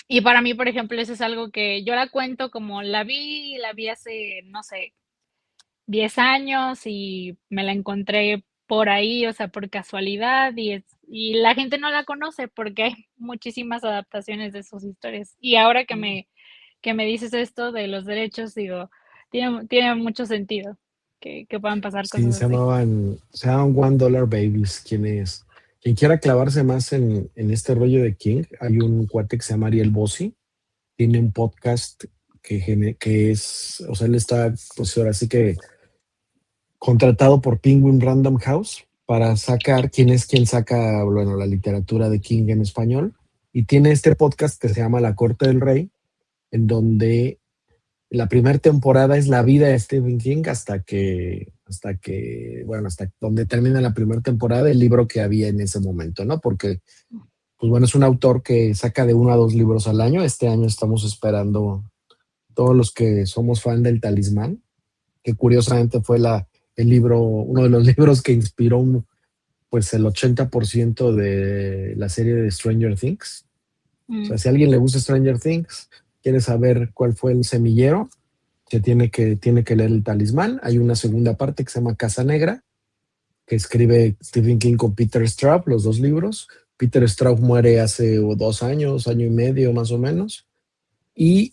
y para mí, por ejemplo, eso es algo que yo la cuento como la vi hace, no sé, 10 años y me la encontré por ahí, o sea, por casualidad y la gente no la conoce porque hay muchísimas adaptaciones de sus historias. Y ahora que me dices esto de los derechos, digo, tiene mucho sentido que puedan pasar Sí, cosas así. se llamaban One Dollar Babies, quien quiera clavarse más en este rollo de King, hay un cuate que se llama Ariel Bossi, tiene un podcast que es, o sea, él está, pues ahora sí que contratado por Penguin Random House para sacar quién es quien saca, bueno, la literatura de King en español. Y tiene este podcast que se llama La Corte del Rey, en donde la primera temporada es la vida de Stephen King bueno, hasta donde termina la primera temporada, el libro que había en ese momento, ¿no? Porque, pues bueno, es un autor que saca de 1 a 2 libros al año. Este año estamos esperando todos los que somos fan del Talismán, que curiosamente fue uno de los libros que inspiró pues el 80% de la serie de Stranger Things. O sea, Mm, si a alguien le gusta Stranger Things, quiere saber cuál fue el semillero, tiene que leer el Talismán. Hay una segunda parte que se llama Casa Negra, que escribe Stephen King con Peter Straub, los dos libros. Peter Straub muere hace 2 años, año y medio más o menos. Y,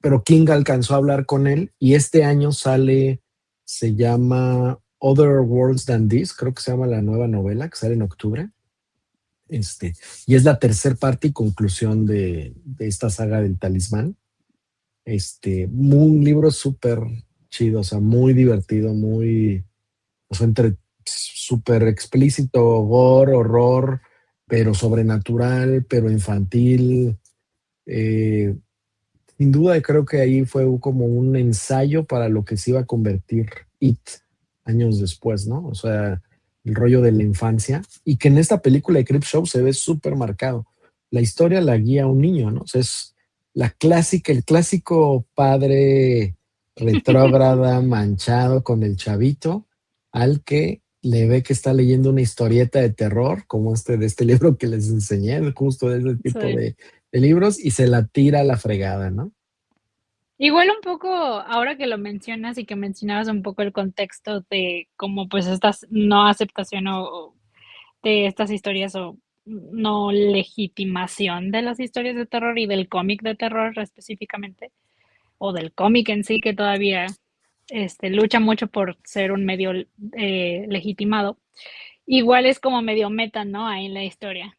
pero King alcanzó a hablar con él y este año se llama Other Worlds Than This, creo que se llama la nueva novela que sale en octubre. Y es la tercera parte y conclusión de esta saga del Talismán. Un libro súper chido, o sea, muy divertido, o sea, súper explícito, gore, horror, pero sobrenatural, pero infantil. Eh, Sin duda, creo que ahí fue como un ensayo para lo que se iba a convertir It años después, ¿no? O sea, el rollo de la infancia y que en esta película de Creepshow se ve súper marcado. La historia la guía un niño, ¿no? O sea, es el clásico padre retrógrada, manchado con el chavito, al que le ve que está leyendo una historieta de terror, como de este libro que les enseñé, justo de ese tipo sí. de libros, y se la tira a la fregada, ¿no? Igual un poco, ahora que lo mencionas y que mencionabas un poco el contexto de cómo pues esta no aceptación o de estas historias o no legitimación de las historias de terror y del cómic de terror específicamente, o del cómic en sí que todavía lucha mucho por ser un medio legitimado. Igual es como medio meta, ¿no? Ahí en la historia,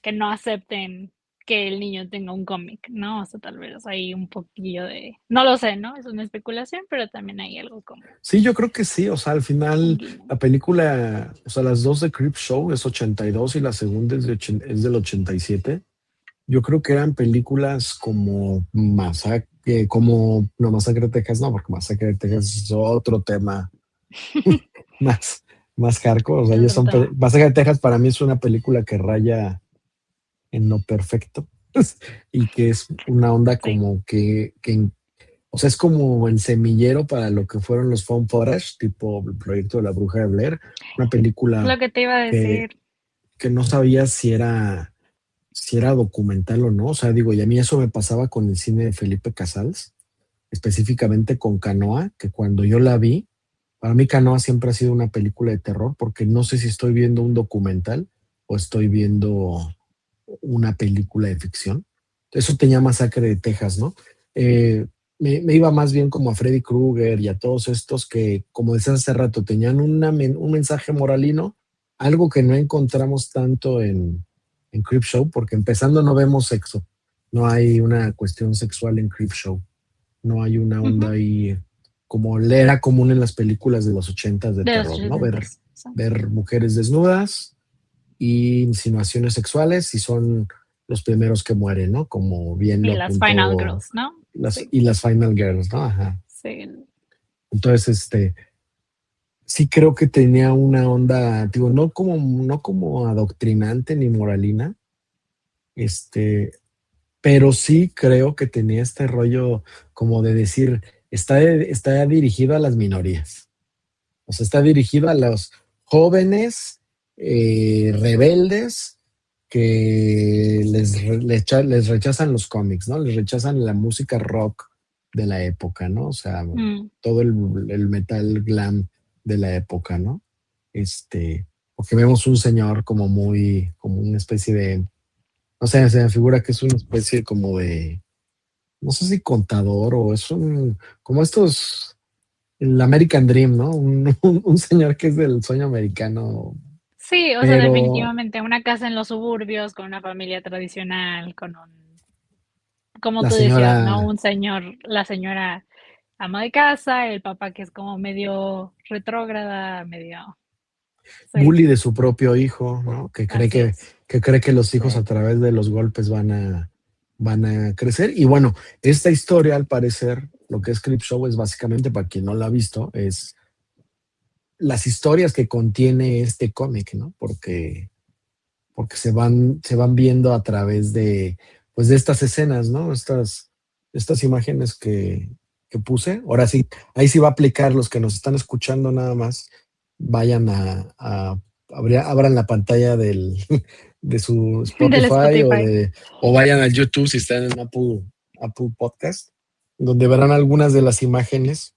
que no acepten que el niño tenga un cómic, ¿no? O sea, tal vez hay un poquillo no lo sé, ¿no? Es una especulación, pero también hay algo como Sí, yo creo que sí. O sea, al un final guiño. la película, o sea, las dos de Creepshow es 82 y la segunda es del 87. Yo creo que eran películas como no, Masacre de Texas, no, porque Masacre de Texas es otro tema más, más hardcore. O sea, Es otro tema. Masacre de Texas para mí es una película que raya en lo perfecto y que es una onda Sí, como o sea, es como el semillero para lo que fueron los found footage, tipo el proyecto de la Bruja de Blair, una es lo película que te iba a que, decir. que no sabía si era documental o no. O sea, digo, y a mí eso me pasaba con el cine de Felipe Casals, específicamente con Canoa, que cuando yo la vi, Para mí Canoa siempre ha sido una película de terror porque no sé si estoy viendo un documental o estoy viendo una película de ficción. Eso tenía Masacre de Texas, ¿no? Eh, me iba más bien como a Freddy Krueger y a todos estos que, como decías hace rato, tenían un mensaje moralino, algo que no encontramos tanto en Creepshow, porque empezando no vemos sexo, no hay una cuestión sexual en Creepshow, no hay una onda Ujú. ahí como le era común en las películas de los ochentas de De los terror, ¿no? ochentas. Sí. Ver mujeres desnudas y insinuaciones sexuales y son los primeros que mueren, ¿no? Como bien Y lo las Final apuntó Girls, ¿no? las, Sí, y las Final Girls, ¿no? Ajá. sí. Entonces, sí creo que tenía una onda, digo, no como adoctrinante ni moralina, este, pero sí creo que tenía este rollo como de decir, está dirigido a las minorías, o sea, está dirigido a los jóvenes rebeldes que les rechazan los cómics, ¿no? Les rechazan la música rock de la época, ¿no? O sea, Mm. todo el metal glam de la época, ¿no? Porque vemos un señor como una especie de, no sé, se me figura que es una especie como de, no sé si contador o es como estos, el American Dream, ¿no? Un señor que es del sueño americano, Sí, o sea, pero definitivamente una casa en los suburbios con una familia tradicional, con un, como la tú decías, ¿no? señora Un señor, la señora ama de casa, el papá que es como medio retrógrada, medio, sí, bully de su propio hijo, ¿no? así es. Que cree que los hijos a Sí. través de los golpes van a crecer. Y bueno, esta historia, al parecer, lo que es Creepshow es básicamente, para quien no la ha visto, es las historias que contiene este cómic, ¿no? Porque se van viendo a través de, pues, de estas escenas, ¿no? Estas imágenes que puse. Ahora sí, ahí sí va a aplicar los que nos están escuchando nada más. Vayan abran la pantalla de su Del Spotify Spotify. o vayan al YouTube si están en Apple Podcast, donde verán algunas de las imágenes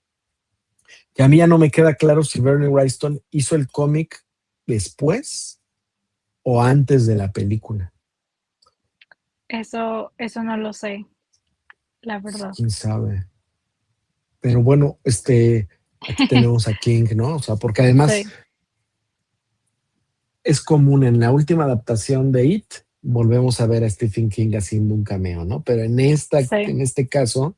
que a mí ya no me queda claro si Bernie Wrightson hizo el cómic después o antes de la película. Eso no lo sé, la verdad. Quién sabe. Pero bueno, aquí tenemos a King, ¿no? O sea, porque además Sí, es común en la última adaptación de It, volvemos a ver a Stephen King haciendo un cameo, ¿no? Pero sí. en este caso,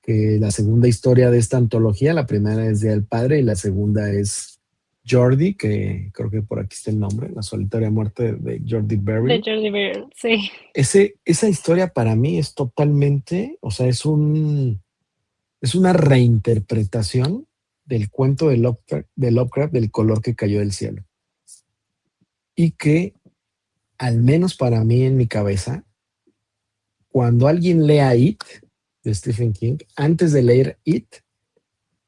que la segunda historia de esta antología, la primera es de El Padre y la segunda es Jordi, que creo que por aquí está el nombre, La solitaria muerte de Jordi De Beryl. Jordi Bear, sí. Esa historia para mí es totalmente, o sea, es una reinterpretación del cuento de Lovecraft del color que cayó del cielo. Y que, al menos para mí en mi cabeza, cuando alguien lea It de Stephen King, antes de leer It,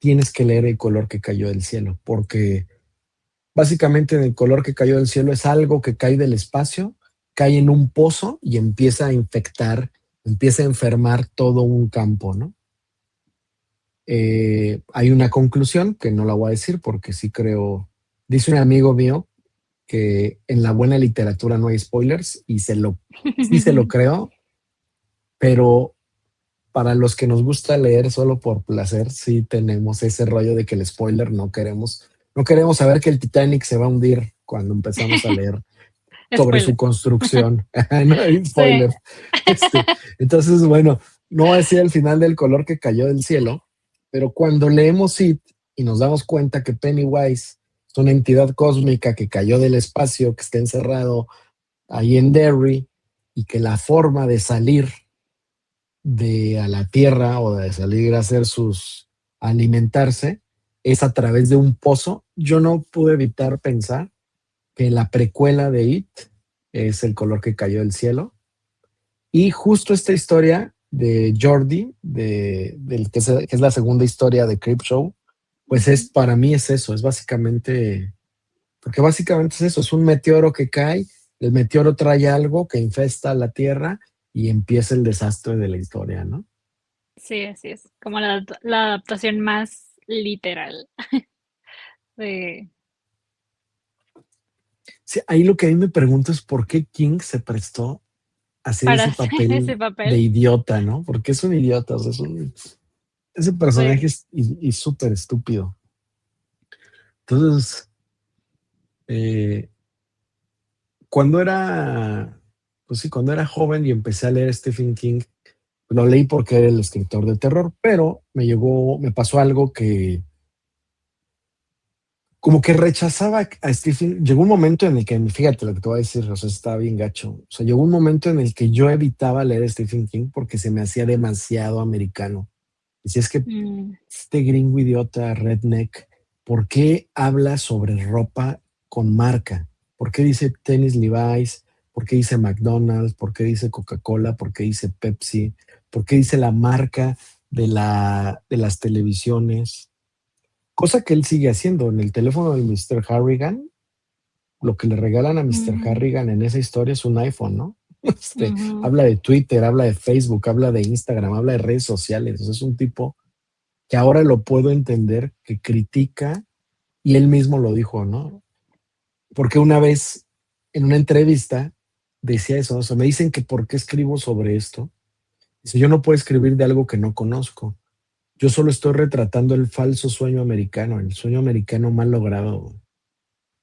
tienes que leer el color que cayó del cielo, porque básicamente el color que cayó del cielo es algo que cae del espacio, cae en un pozo y empieza a infectar, empieza a enfermar todo un campo, ¿no? Hay una conclusión que no la voy a decir porque sí creo, dice un amigo mío que en la buena literatura no hay spoilers y sí se lo creo, pero para los que nos gusta leer solo por placer, sí tenemos ese rollo de que el spoiler no queremos saber que el Titanic se va a hundir cuando empezamos a leer sobre su Spoiler. construcción. No hay Sí. spoilers. Este, entonces, bueno, no voy a decir el final del color que cayó del cielo, pero cuando leemos It y nos damos cuenta que Pennywise es una entidad cósmica que cayó del espacio, que está encerrado ahí en Derry y que la forma de salir de a la tierra o de salir a hacer alimentarse es a través de un pozo, yo no pude evitar pensar que la precuela de It es El color que cayó del cielo. Y justo esta historia de Jordi, que es la segunda historia de Creepshow, pues Ujú. para mí es eso, es básicamente, porque básicamente es eso, es un meteoro que cae, el meteoro trae algo que infesta la Tierra y empieza el desastre de la historia, ¿no? Sí, así es. Como la adaptación más literal. Sí, Sí, ahí lo que a mí me pregunto es por qué King se prestó a hacer para ese hacer ese papel de papel. idiota, ¿no? Porque es un idiota, o sea, ese personaje Sí. es y súper estúpido. Entonces, eh, cuando era, pues sí, cuando era joven y empecé a leer Stephen King, lo leí porque era el escritor de terror, pero me pasó algo que como que rechazaba a Stephen. Llegó un momento en el que, fíjate lo que te voy a decir, o sea, estaba bien gacho. O sea, llegó un momento en el que yo evitaba leer a Stephen King porque se me hacía demasiado americano. Y si es que Mm, este gringo idiota, redneck, ¿por qué habla sobre ropa con marca? ¿Por qué dice tenis Levi's? ¿Por qué dice McDonald's? ¿Por qué dice Coca-Cola? ¿Por qué dice Pepsi? ¿Por qué dice la marca de las televisiones? Cosa que él sigue haciendo en el teléfono de Mr. Harrigan. Lo que le regalan a Mr. mm, Harrigan en esa historia es un iPhone, ¿no? ujú. Habla de Twitter, habla de Facebook, habla de Instagram, habla de redes sociales. O sea, es un tipo que ahora lo puedo entender, que critica, y él mismo lo dijo, ¿no? Porque una vez en una entrevista decía eso, o sea, me dicen que por qué escribo sobre esto. Dice, yo no puedo escribir de algo que no conozco. Yo solo estoy retratando el falso sueño americano, el sueño americano mal logrado. O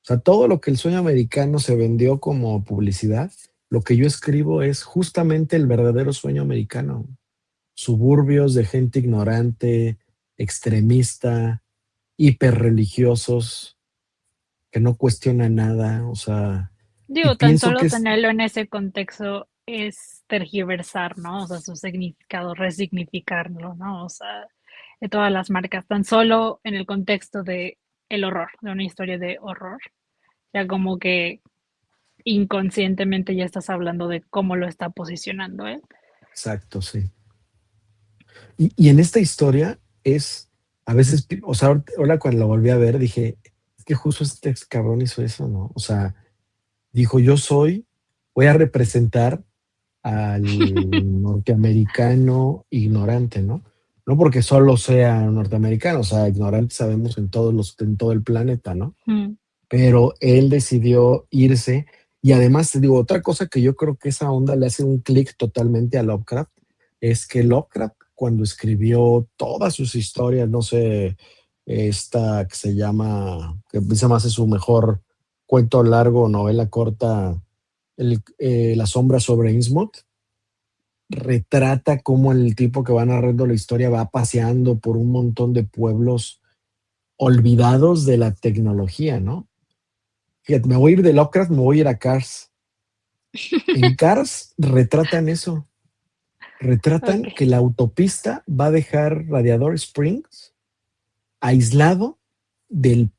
sea, todo lo que el sueño americano se vendió como publicidad, lo que yo escribo es justamente el verdadero sueño americano. Suburbios de gente ignorante, extremista, hiperreligiosos, que no cuestionan nada, o sea, y Digo, tan pienso que solo es tenerlo en ese contexto es tergiversar, ¿no? O sea, su significado, resignificarlo, ¿no? O sea, de todas las marcas, tan solo en el contexto de el horror, de una historia de horror. Ya como que inconscientemente ya estás hablando de cómo lo está posicionando él. exacto, sí. Y en esta historia es, a veces, o sea, ahora cuando la volví a ver, dije, es que justo este ex cabrón hizo eso, ¿no? O sea, dijo, voy a representar al norteamericano ignorante, ¿no? No porque solo sea norteamericano, o sea, ignorante sabemos en todo el planeta, ¿no? Mm, Pero él decidió irse. Y además, te digo, otra cosa que yo creo que esa onda le hace un clic totalmente a Lovecraft, es que Lovecraft, cuando escribió todas sus historias, no sé, esta que se llama, que dice más es su mejor cuento largo, novela corta, La sombra sobre Innsmouth, retrata cómo el tipo que va narrando la historia va paseando por un montón de pueblos olvidados de la tecnología, ¿no? Fíjate, me voy a ir de Lovecraft, me voy a ir a Cars. En Cars retratan eso. Retratan ok. que la autopista va a dejar Radiador Springs aislado del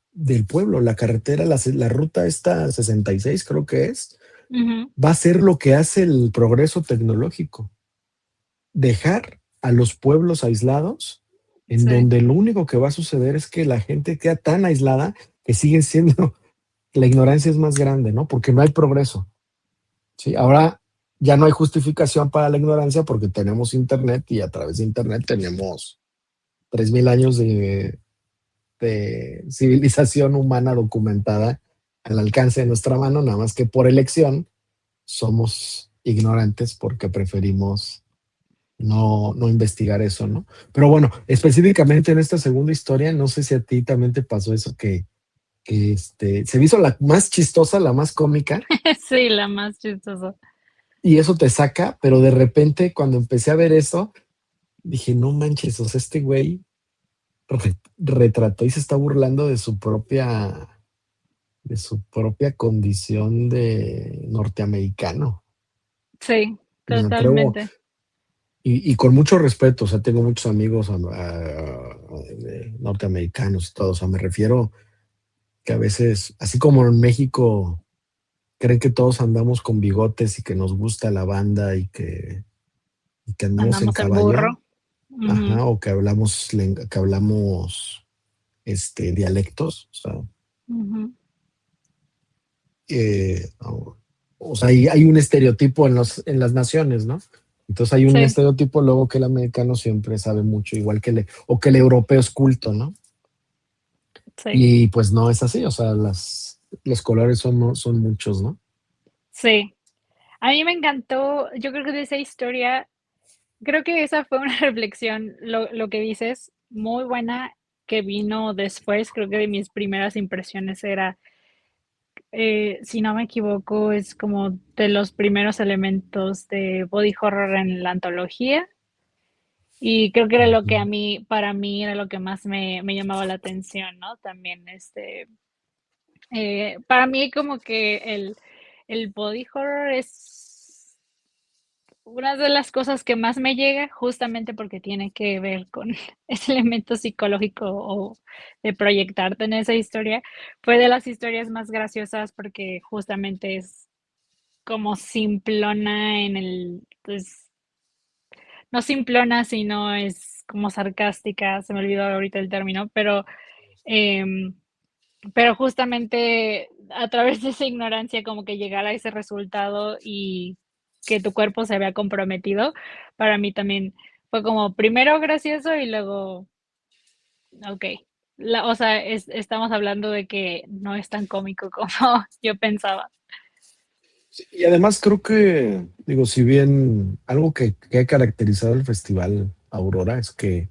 pueblo. La carretera, la ruta esta 66 creo que es, Ujú, va a ser lo que hace el progreso tecnológico. Dejar a los pueblos aislados en sí. donde lo único que va a suceder es que la gente queda tan aislada que siguen siendo, la ignorancia es más grande, ¿no? Porque no hay progreso. Sí, ahora ya no hay justificación para la ignorancia porque tenemos internet y a través de internet tenemos 3000 años de civilización humana documentada al alcance de nuestra mano, nada más que por elección somos ignorantes porque preferimos no investigar eso, ¿no? Pero bueno, específicamente en esta segunda historia, no sé si a ti también te pasó eso que se me hizo la más chistosa, la más cómica, Sí, la más chistosa. y eso te saca, pero de repente cuando empecé a ver eso, dije, no manches, o sea, este güey retrató y se está burlando de su propia condición de norteamericano. Sí, Me atrevo, totalmente. y con mucho respeto, o sea, tengo muchos amigos norteamericanos y todo, o sea, me refiero que a veces, así como en México creen que todos andamos con bigotes y que nos gusta la banda y que andamos en Andamos en burro. caballo, Ujú, ajá, o que hablamos dialectos, o sea, ujú. o sea, hay un estereotipo en las naciones, ¿no? Entonces hay un Sí, estereotipo luego que el americano siempre sabe mucho, igual o que el europeo es culto, ¿no? sí, Y pues no es así, o sea, los colores son muchos, ¿no? sí. A mí me encantó, yo creo que de esa historia, creo que esa fue una reflexión, lo que dices, muy buena, que vino después, creo que de mis primeras impresiones era, si no me equivoco, es como de los primeros elementos de body horror en la antología, y creo que era lo que Ujú. para mí era lo que más me llamaba la atención, ¿no? También, para mí como que el body horror es una de las cosas que más me llega, justamente porque tiene que ver con ese elemento psicológico o de proyectarte en esa historia. Fue de las historias más graciosas porque justamente es como simplona en el, pues, no simplona, sino es como sarcástica, se me olvidó ahorita el término, em, pero justamente a través de esa ignorancia como que llegar a ese resultado y que tu cuerpo se vea comprometido, para mí también fue como primero gracioso y luego, okey. O sea, estamos hablando de que no es tan cómico como yo pensaba. Sí, y además creo que, digo, si bien algo que ha caracterizado el festival Aurora es que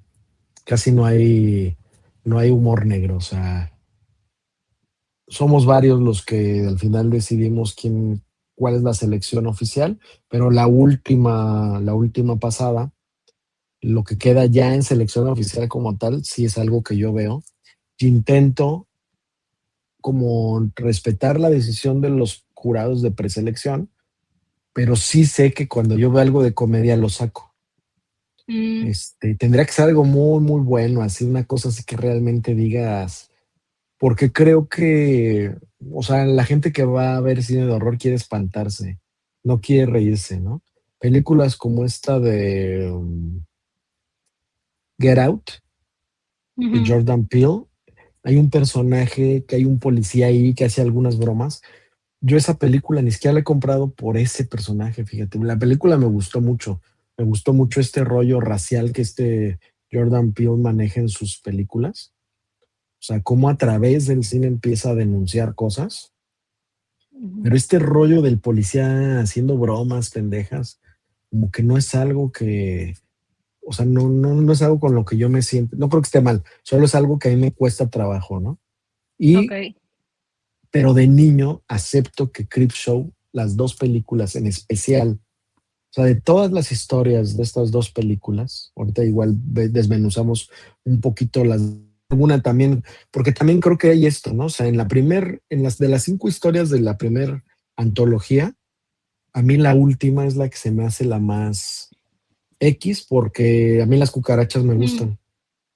casi no hay humor negro, o sea, somos varios los que al final decidimos cuál es la selección oficial, pero la última pasada, lo que queda ya en selección oficial como tal, sí es algo que yo veo. Y intento como respetar la decisión de los jurados de preselección, pero sí sé que cuando yo veo algo de comedia lo saco. Mm, Tendría que ser algo muy, muy bueno, así una cosa así que realmente digas, porque creo que, o sea, la gente que va a ver cine de horror quiere espantarse, no quiere reírse, ¿no? Películas como esta de Get Out, de ujú, Jordan Peele, hay un personaje que hay un policía ahí que hace algunas bromas. Yo esa película ni siquiera la he comprado por ese personaje, fíjate. La película me gustó mucho. Me gustó mucho este rollo racial que Jordan Peele maneja en sus películas. O sea, cómo a través del cine empieza a denunciar cosas. ujú. Pero este rollo del policía haciendo bromas pendejas, como que no es algo que, o sea, no es algo con lo que yo me siento. No creo que esté mal, solo es algo que a mí me cuesta trabajo, ¿no? Y, Okey. pero de niño acepto que Creepshow, las dos películas en especial, o sea, de todas las historias de estas dos películas, ahorita igual desmenuzamos un poquito alguna también, porque también creo que hay esto, ¿no? O sea, en las de las 5 historias de la primer antología, a mí la última es la que se me hace la más X, porque a mí las cucarachas me Mm, gustan.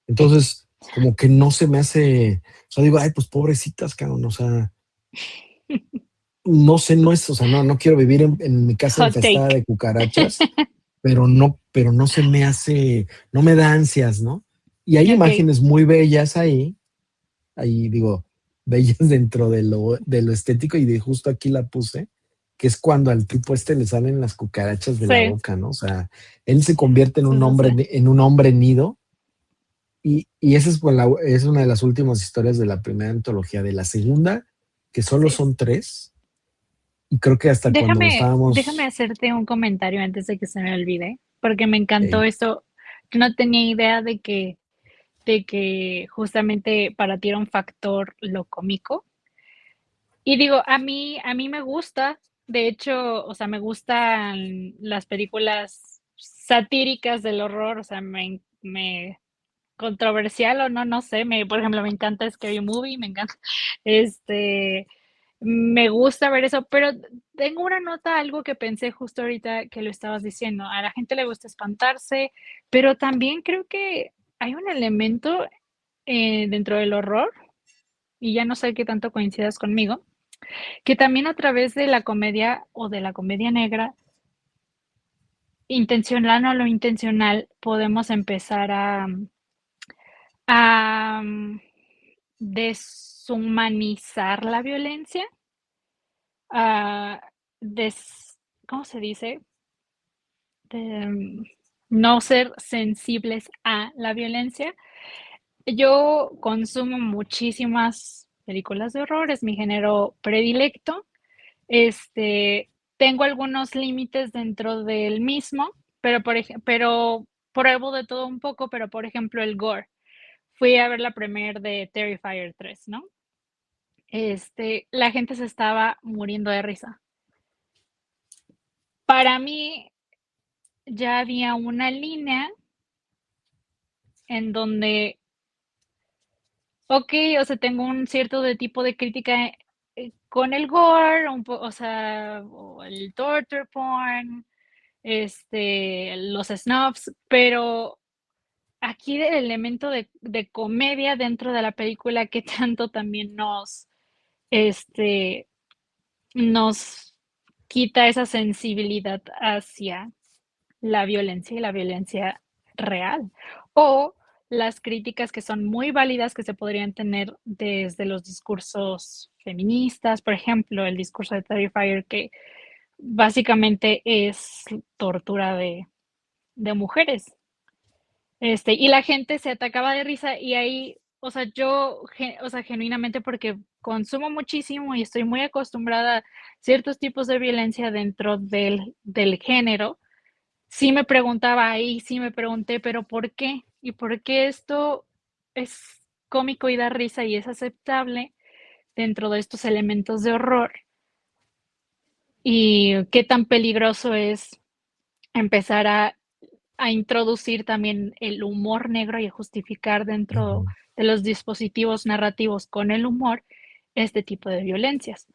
Entonces, como que no se me hace, o sea, digo, ay, pues pobrecitas, cabrón, o sea, no sé, no es, o sea, no quiero vivir en mi casa hot infestada take. de cucarachas, pero no se me hace, no me da ansias, ¿no? Y hay Okey, imágenes muy bellas ahí digo, bellas dentro de lo estético y de justo aquí la puse, que es cuando al tipo le salen las cucarachas de la sí, boca, ¿no? O sea, él se convierte en sí, un sí, sí. hombre, en un hombre nido y esa es una de las últimas historias de la primera antología. De la segunda, que solo Sí. son tres, y creo que hasta cuando Déjame estábamos, hacerte un comentario antes de que se me olvide, porque me encantó eh, eso. Yo no tenía idea de que justamente para ti era un factor lo cómico. Y digo, a mí me gusta, de hecho, o sea, me gustan las películas satíricas del horror, o sea, me controversial o no, no sé, por ejemplo, me encanta Scary Movie, me encanta, este, me gusta ver eso, pero tengo una nota, algo que pensé justo ahorita que lo estabas diciendo, a la gente le gusta espantarse, pero también creo que hay un elemento, dentro del horror, y ya no sé qué tanto coincidas conmigo, que también a través de la comedia o de la comedia negra, intencional o no intencional, podemos empezar a deshumanizar la violencia, a ¿cómo se dice? De, no ser sensibles a la violencia. Yo consumo muchísimas películas de horror, es mi género predilecto. Este, tengo algunos límites dentro del mismo, pero pruebo de todo un poco, pero, por ejemplo, el gore. Fui a ver la premier de Terrifier 3, ¿no? La gente se estaba muriendo de risa. Para mí, ya había una línea en donde, okey, o sea, tengo un cierto de tipo de crítica, con el gore, o sea, o el torture porn, los snuffs, pero aquí el elemento de comedia dentro de la película que tanto también este, nos quita esa sensibilidad hacia la violencia y la violencia real, o las críticas que son muy válidas que se podrían tener desde los discursos feministas, por ejemplo, el discurso de Terrifier, que básicamente es tortura de mujeres. Y la gente se atacaba de risa y ahí, o sea, o sea, genuinamente porque consumo muchísimo y estoy muy acostumbrada a ciertos tipos de violencia dentro del género. Sí me preguntaba ahí, sí me pregunté, pero ¿por qué? ¿Y por qué esto es cómico y da risa y es aceptable dentro de estos elementos de horror? ¿Y qué tan peligroso es empezar a introducir también el humor negro y a justificar dentro Ujú. de los dispositivos narrativos con el humor este tipo de violencias?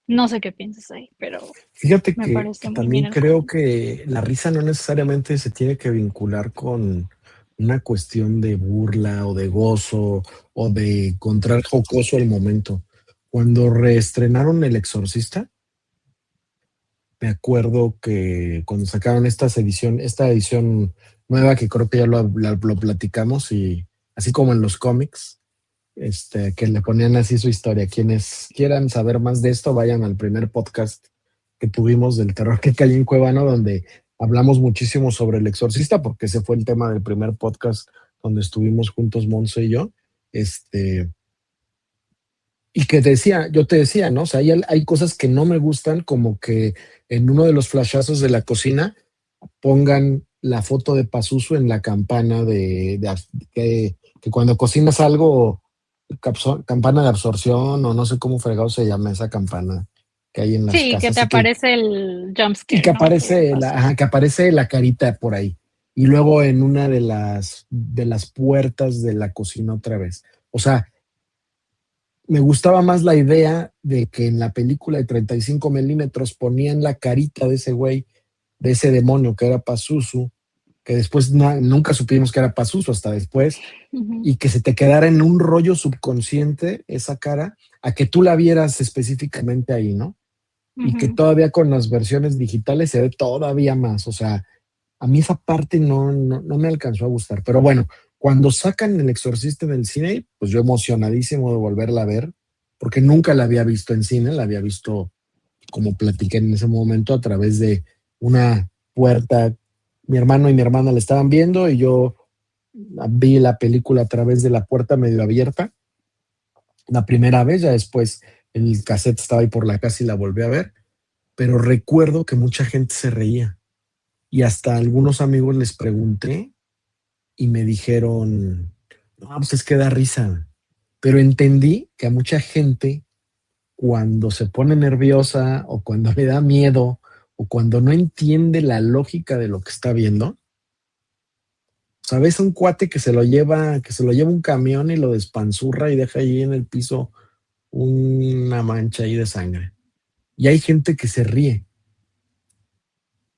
No sé qué piensas ahí, pero Fíjate me que parece muy bien también el creo punto. que la risa no necesariamente se tiene que vincular con una cuestión de burla o de gozo o de encontrar jocoso el momento. Cuando reestrenaron El Exorcista, me acuerdo que cuando sacaron esta edición nueva, que creo que ya lo platicamos, y así como en los cómics, que le ponían así su historia. Quienes quieran saber más de esto, vayan al primer podcast que tuvimos del terror que cayó en Cuevano, donde hablamos muchísimo sobre El Exorcista, porque ese fue el tema del primer podcast donde estuvimos juntos Monse y yo. Este, y que decía, yo te decía, ¿no? O sea, hay cosas que no me gustan, como que en uno de los flashazos de la cocina pongan la foto de Pazuzu en la campana que cuando cocinas algo, campana de absorción, o no sé cómo fregado se llama esa campana que hay en las Sí, que casas, te aparece el jump y scare, ¿no? De paso. que aparece la carita por ahí. Y luego en una de las puertas de la cocina otra vez. O sea, me gustaba más la idea de que en la película de 35 milímetros ponían la carita de ese güey, de ese demonio que era Pazuzu, que después nunca supimos que era Pazuzu hasta después, Ujú, y que se te quedara en un rollo subconsciente esa cara, a que tú la vieras específicamente ahí, ¿no? Y que ujú, todavía con las versiones digitales se ve todavía más. O sea, a mí esa parte no me alcanzó a gustar. Pero bueno, cuando sacan El Exorcista en el cine, pues yo emocionadísimo de volverla a ver, porque nunca la había visto en cine, la había visto, como platiqué en ese momento, a través de una puerta. Mi hermano y mi hermana la estaban viendo y yo vi la película a través de la puerta medio abierta la primera vez, ya después el cassette estaba ahí por la casa y la volví a ver, pero recuerdo que mucha gente se reía y hasta a algunos amigos les pregunté y me dijeron, no, pues es que da risa, pero entendí que a mucha gente cuando se pone nerviosa o cuando le da miedo o cuando no entiende la lógica de lo que está viendo, sabes, un cuate que se lo lleva un camión y lo despanzurra y deja ahí en el piso una mancha ahí de sangre. Y hay gente que se ríe,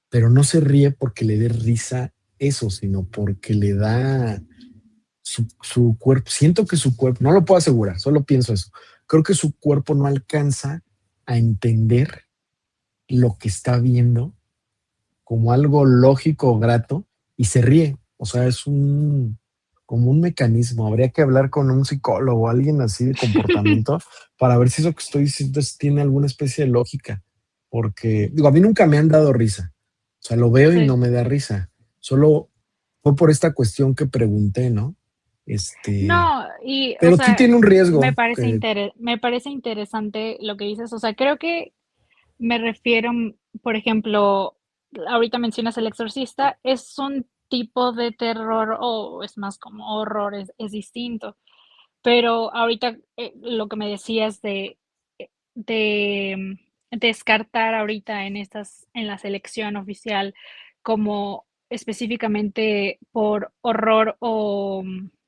pero no se ríe porque le dé risa eso, sino porque le da su cuerpo. Siento que su cuerpo, no lo puedo asegurar, solo pienso eso. Creo que su cuerpo no alcanza a entender lo que está viendo como algo lógico o grato y se ríe. O sea, como un mecanismo. Habría que hablar con un psicólogo o alguien así de comportamiento para ver si eso que estoy diciendo tiene alguna especie de lógica. Porque, digo, a mí nunca me han dado risa. O sea, lo veo y no sí. me da risa. Solo fue por esta cuestión que pregunté, ¿no? No, y, o Pero sí sea, tiene un riesgo que me parece interesante lo que dices. O sea, creo que me refiero, por ejemplo, ahorita mencionas El Exorcista, es un tipo de terror o es más como horror, es distinto. Pero ahorita, lo que me decías de descartar ahorita en la selección oficial, como específicamente por horror o,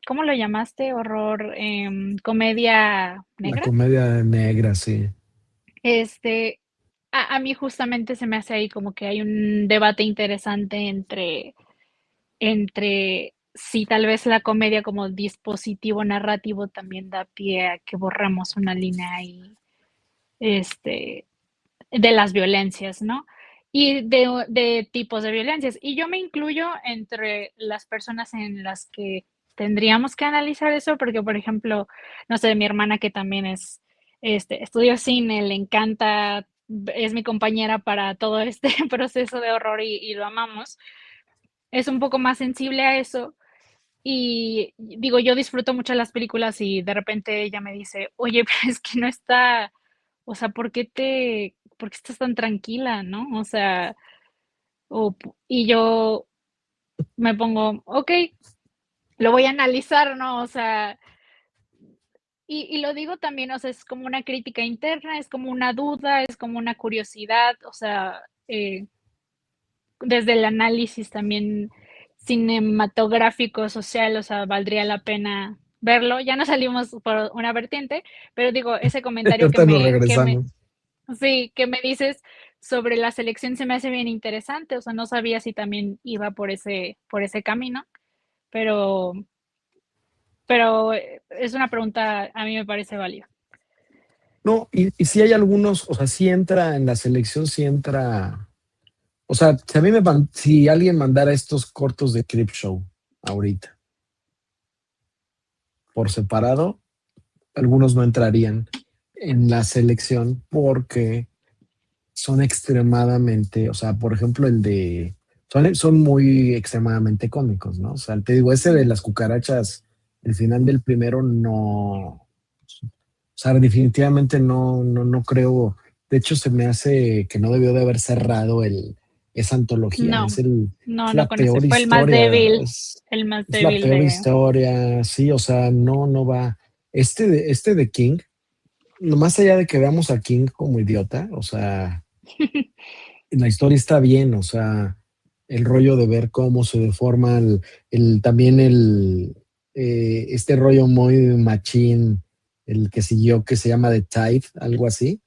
¿cómo lo llamaste? Horror, ¿comedia la negra? comedia negra, sí. Este, a mí justamente se me hace ahí como que hay un debate interesante entre si tal vez la comedia como dispositivo narrativo también da pie a que borremos una línea ahí, este, de las violencias, ¿no? Y de tipos de violencias. Y yo me incluyo entre las personas en las que tendríamos que analizar eso, porque, por ejemplo, no sé, mi hermana que también estudió cine, le encanta, es mi compañera para todo este proceso de horror y lo amamos. Es un poco más sensible a eso, y digo, yo disfruto mucho las películas y de repente ella me dice: "Oye, pero es que no está, o sea, ¿por qué estás tan tranquila?", ¿no? O sea, y yo me pongo: "Okey, lo voy a analizar", ¿no? O sea, y lo digo también, o sea, es como una crítica interna, es como una duda, es como una curiosidad, o sea, desde el análisis también cinematográfico, social, o sea, valdría la pena verlo. Ya nos salimos por una vertiente, pero digo, ese comentario Ahorita nos regresamos. sí, que me dices sobre la selección se me hace bien interesante, o sea, no sabía si también iba por ese camino, pero es una pregunta, a mí me parece válida. No, y si hay algunos, o sea, sí entra en la selección, sí entra. O sea, si a mí si alguien mandara estos cortos de Creepshow ahorita por separado, algunos no entrarían en la selección porque son extremadamente, o sea, por ejemplo, son muy extremadamente cómicos, ¿no? O sea, te digo, ese de Ujú. las cucarachas, el final del primero no, o sea, definitivamente no creo. De hecho, se me hace que no debió de haber cerrado esa antología. No, Es no, no la con ese, peor fue historia. el más Es la débil peor de historia. Sí, o sea, no va. Este de King, no más allá de que veamos a King como idiota, o sea, la historia está bien, o sea, el rollo de ver cómo se deforma también este rollo muy machín, el que siguió, que se llama The Tide, algo así.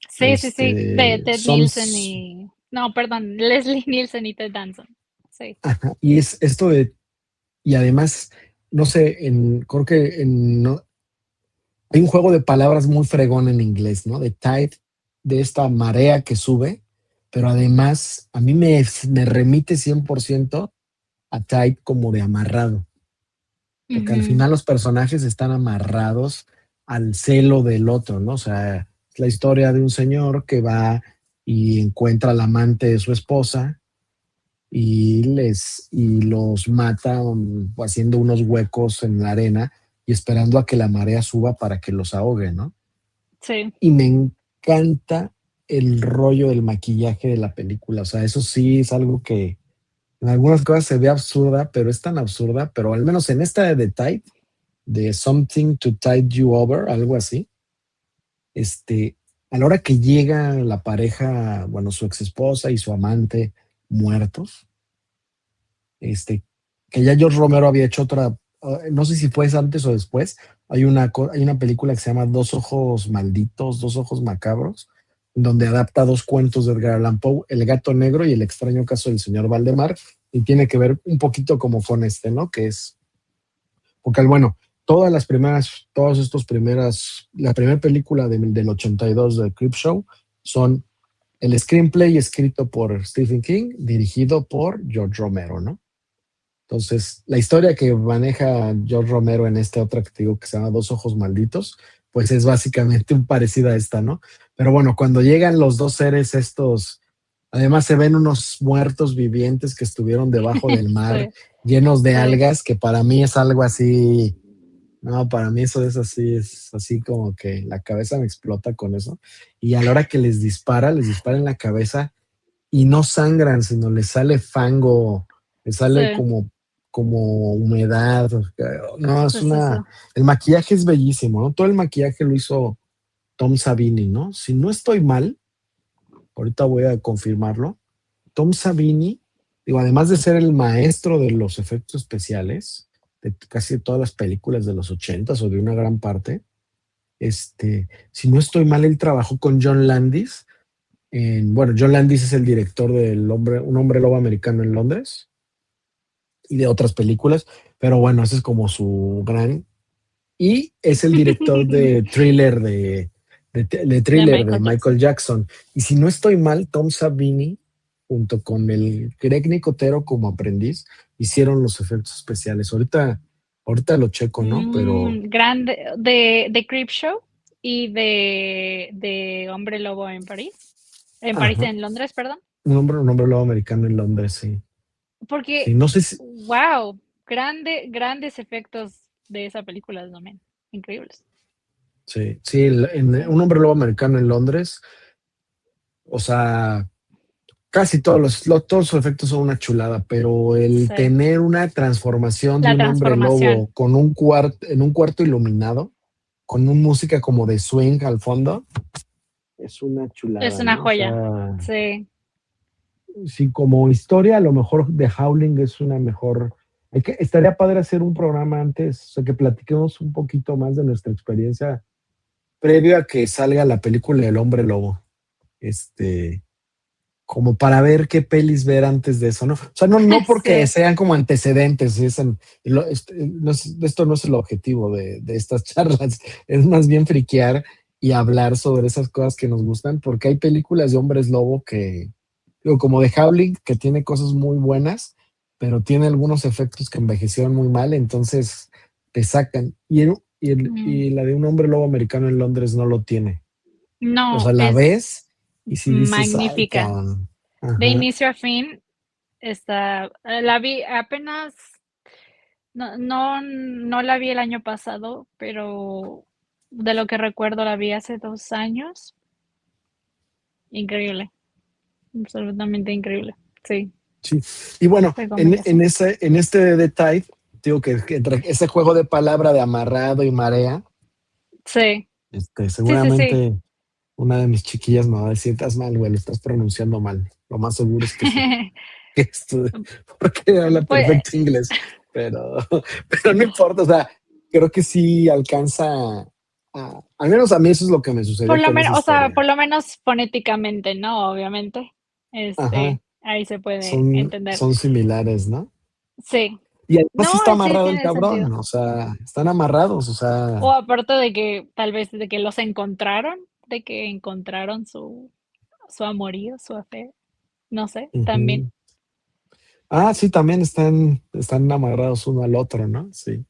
Sí, sí, sí, de Ted Son, Nielsen y no, perdón, Leslie Nielsen y Ted Danson. Sí. ajá, y es esto y además, no sé, creo que no, hay un juego de palabras muy fregón en inglés, ¿no? De tide, de esta marea que sube, pero además a mí me remite 100% a tide como de amarrado, porque al Ujú. final los personajes están amarrados al celo del otro, ¿no? O sea, es la historia de un señor que va y encuentra al amante de su esposa y los mata haciendo unos huecos en la arena y esperando a que la marea suba para que los ahogue, ¿no? Sí. Y me encanta el rollo del maquillaje de la película. O sea, eso sí es algo que en algunas cosas se ve absurda, pero es tan absurda, pero al menos en esta de Tide, de Something to Tide You Over, algo así, este, a la hora que llega la pareja, bueno, su ex esposa y su amante muertos, este, que ya George Romero había hecho otra, no sé si fue antes o después, hay una película que se llama Dos ojos malditos, Dos ojos macabros, donde adapta dos cuentos de Edgar Allan Poe, El gato negro y El extraño caso del señor Valdemar, y tiene que ver un poquito como con ¿no? Que es, porque bueno, la primera película del 82 de Creepshow son el screenplay escrito por Stephen King, dirigido por George Romero, ¿no? Entonces, la historia que maneja George Romero en esta otra que te digo que se llama Dos ojos malditos, pues es básicamente un parecido a esta, ¿no? Pero bueno, cuando llegan los dos seres estos, además se ven unos muertos vivientes que estuvieron debajo del mar Sí. llenos de Sí, algas, que para mí es algo así. No, para mí eso es así como que la cabeza me explota con eso. Y a la hora que les dispara en la cabeza y no sangran, sino les sale fango, les sale sí, como humedad. No, sí, sí, sí. el maquillaje es bellísimo, ¿no? Todo el maquillaje lo hizo Tom Savini, ¿no? Si no estoy mal, ahorita voy a confirmarlo. Tom Savini, digo, además de ser el maestro de los efectos especiales de casi todas las películas de los ochentas o de una gran parte, si no estoy mal, él trabajó con John Landis. Bueno, John Landis es el director del Un hombre lobo americano en Londres y de otras películas, pero bueno, ese es como su gran. Y es el director de Thriller de De Thriller de Michael Michael Jackson. Jackson. Y si no estoy mal, Tom Savini, junto con el Greg Nicotero como aprendiz, hicieron los efectos especiales. Ahorita lo checo, ¿no? Pero, Grande de Creepshow y de Hombre Lobo en París, ajá, en Londres, perdón, un hombre lobo americano en Londres, sí. Sí, porque, no sé si, wow, grandes efectos de esa película, no, men, increíbles. sí, Sí, un hombre lobo americano en Londres, o sea, casi todos los efectos son una chulada, pero el sí, tener una transformación de la un hombre transformación lobo en un cuarto iluminado, con una música como de swing al fondo, es una es chulada, una ¿no? O joya, sea, sí, sí, como historia, a lo mejor The Howling es una mejor. Estaría padre hacer un programa antes, o sea, que platiquemos un poquito más de nuestra experiencia previo a que salga la película El Hombre Lobo. Este, como para ver qué pelis ver antes de eso, ¿no? O sea, no porque sí, sean como antecedentes, esto no es el objetivo de estas charlas, es más bien friquear y hablar sobre esas cosas que nos gustan, porque hay películas de hombres lobo que, digo, como de Howling, que tiene cosas muy buenas, pero tiene algunos efectos que envejecieron muy mal, entonces te sacan. mm, Y la de un hombre lobo americano en Londres no lo tiene. O no, sea, la es ves y si dices, ay, magnífica. cabrón. De Ajá. inicio a fin la vi apenas, no la vi el año pasado, pero de lo que recuerdo la vi hace 2 años. Increíble, absolutamente increíble. Sí, Sí, y bueno, recomendación. en este de The Tide, digo que entre ese juego de palabra de amarrado y marea, Sí, sí, sí, sí. seguramente una de mis chiquillas me va a decir, estás mal, güey, lo estás pronunciando mal. Lo más seguro es que sí, que esto, porque habla Pues, perfecto inglés, pero, pero no importa, o sea, creo que sí alcanza al menos a mí eso es lo que me por sucedió lo con esa menos, o sea, historia. por lo menos fonéticamente, ¿no? Obviamente, Ajá, ahí se puede entender. son similares, ¿no? Sí. Y además No, sí está sí amarrado el tiene cabrón, sentido. o sea, están amarrados, o O sea, aparte de que tal vez de que los encontraron, de que encontraron su amorío, su affair, no sé, también. ujú. Ah, sí, también están amarrados uno al otro, ¿no? Sí.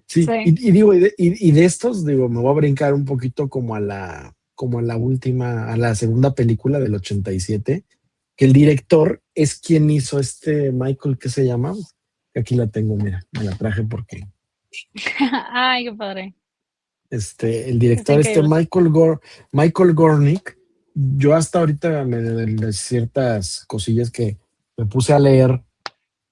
Sí, Sí. y digo, y de estos, digo, me voy a brincar un poquito como a la última, a la segunda película del 87, que el director es quien hizo Michael, ¿qué se llama? Aquí la tengo, mira, me la traje porque Ay, qué padre. el Está director, increíble. Michael Gornick, yo hasta ahorita de ciertas cosillas que me puse a leer,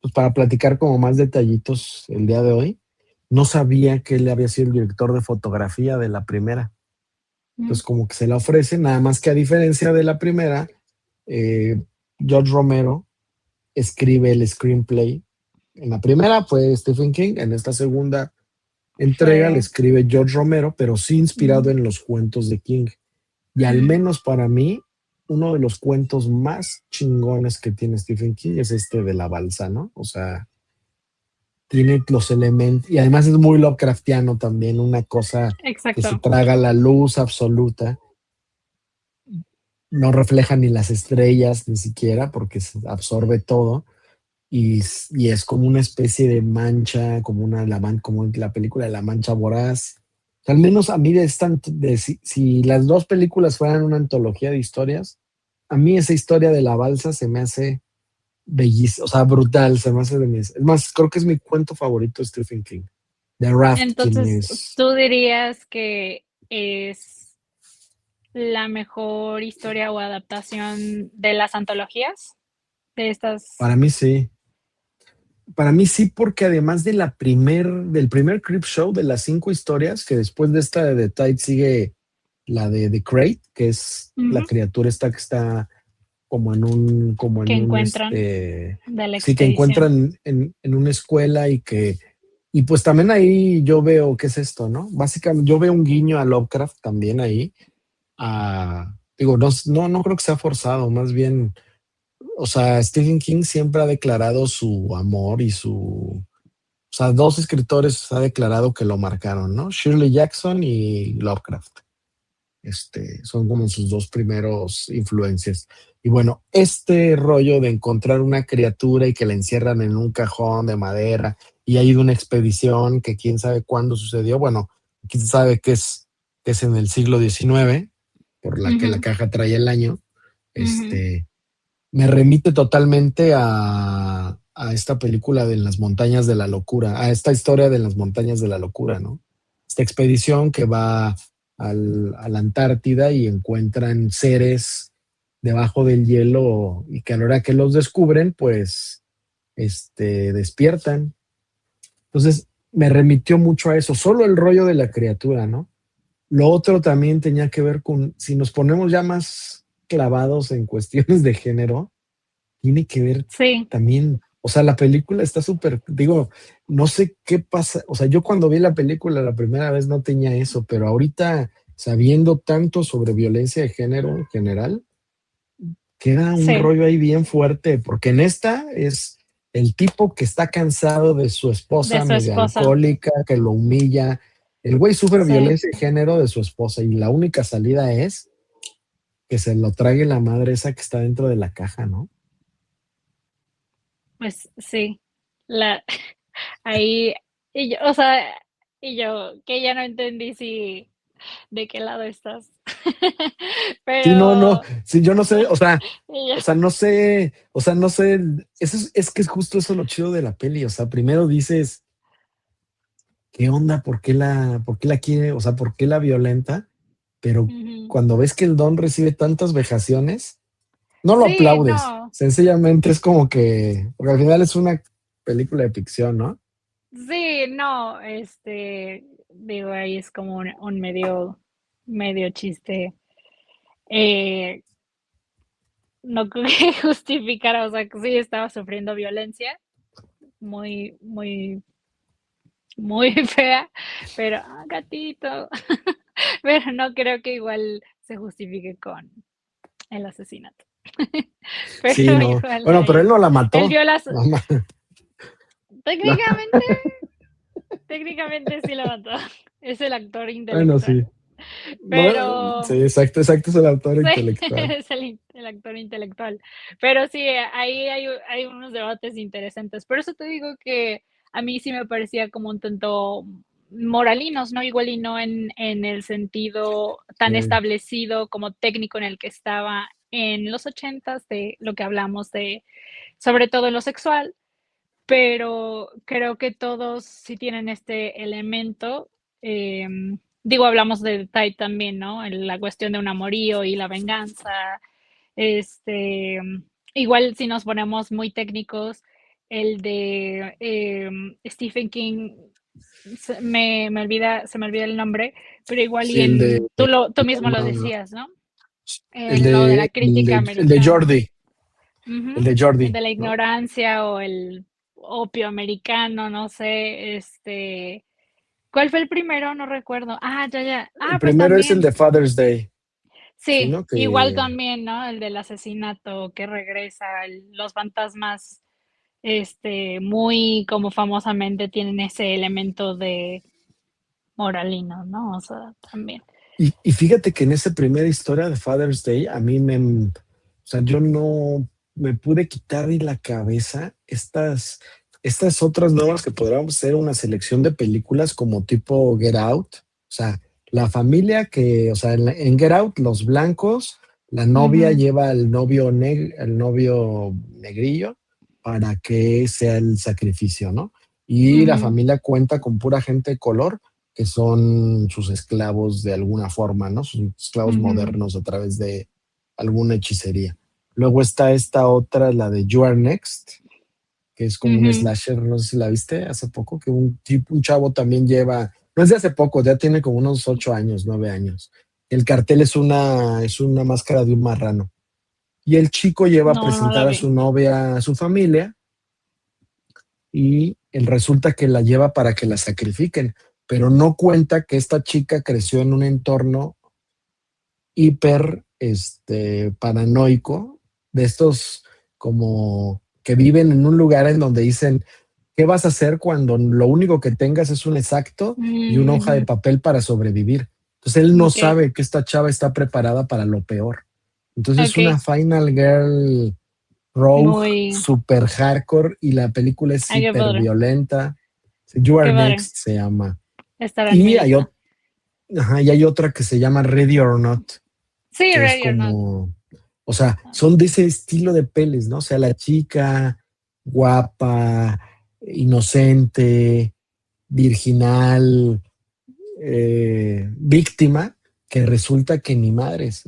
pues para platicar como más detallitos el día de hoy, no sabía que él había sido el director de fotografía de la primera. Mm, Entonces, como que se la ofrece, nada más que a diferencia de la primera, eh, George Romero escribe el screenplay. En la primera fue Stephen King, en esta segunda entrega le fue escribe George Romero, pero sí inspirado mm, en los cuentos de King. Y al mm, menos para mí, uno de los cuentos más chingones que tiene Stephen King es este de la balsa, ¿no? O sea, tiene los elementos y además es muy Lovecraftiano también, una cosa que se exacto. traga la luz absoluta, no refleja ni las estrellas ni siquiera porque se absorbe todo y es como una especie de mancha, como la película de La Mancha Voraz. Al menos a mí si las dos películas fueran una antología de historias, a mí esa historia de la balsa se me hace bellísimo, o sea, brutal, se me hace de mis, es más, creo que es mi cuento favorito de Stephen King. The Raft, quien Entonces, es, ¿tú dirías que es la mejor historia o adaptación de las antologías? De estas. para mí sí. Para mí sí, porque además del primer Creep Show, de las 5 historias, que después de esta de The Tide sigue la de The Crate, que es la Ujú, criatura esta que está que encuentran de la sí, que expedición. encuentran en una escuela y pues también ahí yo veo, ¿qué es esto, no? Básicamente yo veo un guiño a Lovecraft también ahí, digo, no creo que sea forzado, más bien, o sea, Stephen King siempre ha declarado su amor o sea, 2 escritores ha declarado que lo marcaron, ¿no? Shirley Jackson y Lovecraft. Son como sus 2 primeros influencias. Y bueno, este rollo de encontrar una criatura y que la encierran en un cajón de madera y hay de una expedición que quién sabe cuándo sucedió, bueno, quién sabe que es en el siglo XIX, por la que la Ujú, caja trae el año, ujú. me remite totalmente a esta película de las montañas de la locura, a esta historia de las montañas de la locura, ¿no? Esta expedición que va a la Antártida y encuentran seres debajo del hielo y que a la hora que los descubren, pues, despiertan. Entonces, me remitió mucho a eso, solo el rollo de la criatura, ¿no? Lo otro también tenía que ver con, si nos ponemos ya más clavados en cuestiones de género, tiene que ver Sí, también, o sea, la película está súper, digo, no sé qué pasa, o sea, yo cuando vi la película la primera vez no tenía eso, pero ahorita sabiendo tanto sobre violencia de género en general, queda un sí, rollo ahí bien fuerte, porque en esta es el tipo que está cansado de su de esposa su media esposa. alcohólica, que lo humilla. El güey sufre Sí, violencia de género de su esposa y la única salida es que se lo trague la madre esa que está dentro de la caja, ¿no? pues sí. La ahí y yo, o sea, y yo que ya no entendí si de qué lado estás. Sí, no, Pero sí, yo no sé, y yo no sé, no sé, es que es justo eso lo chido de la peli, o sea, primero dices, ¿qué onda? Por qué la quiere? O sea, ¿por qué la violenta? Pero ujú. cuando ves que el don recibe tantas vejaciones, no lo Sí, aplaudes, no. sencillamente es como que, porque al final es una película de ficción, ¿no? Sí, no, digo, ahí es como un medio chiste, eh, no creo que justificara, o sea, que sí estaba sufriendo violencia muy, muy, muy fea, pero, gatito, pero no creo que igual se justifique con el asesinato. Sí, Pero no. igual Bueno, pero él ahí no la él mató. vio las No, la- técnicamente técnicamente sí lo mató, es el actor bueno, intelectual, sí. No, pero sí, exacto, exacto, es el autor sí, intelectual. es el actor intelectual. Pero sí, ahí hay unos debates interesantes. Por eso te digo que a mí sí me parecía como un tanto moralinos, ¿no? Igual y no en el sentido tan Sí. establecido como técnico en el que estaba en los 80s, de lo que hablamos de, sobre todo en lo sexual, pero creo que todos sí tienen este elemento, digo, hablamos de Tide también, ¿no? La cuestión de un amorío y la venganza, este, igual si nos ponemos muy técnicos, el de, Stephen King, se me olvida el nombre, pero igual y Sí, el de, en tú mismo lo decías, ¿no? Lo de la crítica el de americana. Jordi, el Ujú. de El Jordi, de la ¿no? ignorancia o el opio americano, no sé, ¿cuál fue el primero? No recuerdo. Ya, ya. El Pues primero es el también. de Father's Day, sí, Sí, ¿no? igual Que también, ¿no? El del asesinato que regresa, los fantasmas, muy como famosamente tienen ese elemento de moralino, ¿no? O sea, también. y fíjate que en esa primera historia de Father's Day, a mí o sea, yo no me pude quitar de la cabeza estas otras nuevas que podríamos ser una selección de películas como tipo Get Out, o sea, la familia que, o sea, en Get Out, los blancos, la novia Ujú, lleva al novio negrillo para que sea el sacrificio, ¿no? Y la Ujú, familia cuenta con pura gente de color que son sus esclavos de alguna forma, ¿no? Sus esclavos ujú. modernos a través de alguna hechicería. Luego está esta otra, la de You Are Next, que es como un Ujú. slasher, no sé si la viste hace poco, que un tipo, un chavo también lleva, no es de hace poco, ya tiene como unos 8 años, 9 años. El cartel es una máscara de un marrano. Y el chico lleva a No, no la presentar a vi. su novia, a su familia, y él resulta que la lleva para que la sacrifiquen, pero no cuenta que esta chica creció en un entorno hiper paranoico, de estos como que viven en un lugar en donde dicen, ¿qué vas a hacer cuando lo único que tengas es un exacto y una hoja de Ujú. papel para sobrevivir? Entonces él no Ok, sabe que esta chava está preparada para lo peor. Entonces es una ok. Final Girl Rogue Muy. super hardcore y la película es Ay, qué hiper padre. violenta. You Are Qué padre. Next se llama. Estará en mi Y lista. hay otra que se llama Ready or Not, Sí, que es Ready or Not. como, o sea, son de ese estilo de pelis, ¿no? O sea, la chica guapa, inocente, virginal, víctima, que resulta que ni madres,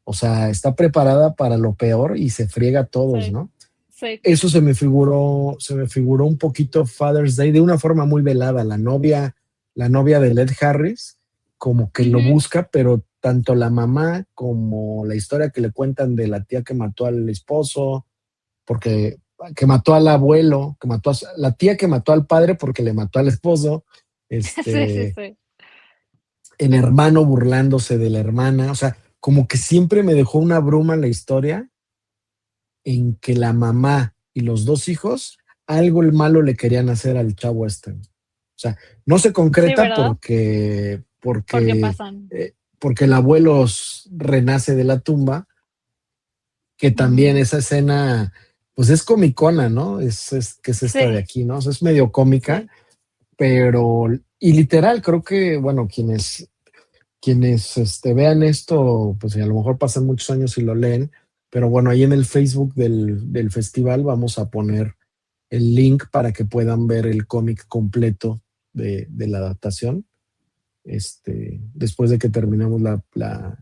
o sea, está preparada para lo peor y se friega a todos, Sí, ¿no? sí. Eso se me figuró un poquito Father's Day de una forma muy velada. La novia de Led Harris, como que lo Ujú. busca, pero tanto la mamá como la historia que le cuentan de la tía que mató al esposo, porque que mató al abuelo, la tía que mató al padre porque le mató al esposo, Sí, sí, este, sí. el hermano burlándose de la hermana, o sea, como que siempre me dejó una bruma la historia en que la mamá y los dos hijos algo el malo le querían hacer al chavo este. O sea, no se Sí, concreta ¿verdad? Porque pasan. porque el abuelo renace de la tumba, que también Ujú. esa escena, pues es comicona, ¿no? Que es esta de Sí, aquí, ¿no? O sea, es medio cómica, sí. pero, y literal, creo que, bueno, quienes vean esto, pues a lo mejor pasan muchos años y lo leen, pero bueno, ahí en el Facebook del festival vamos a poner el link para que puedan ver el cómic completo de la adaptación. Después de que terminemos la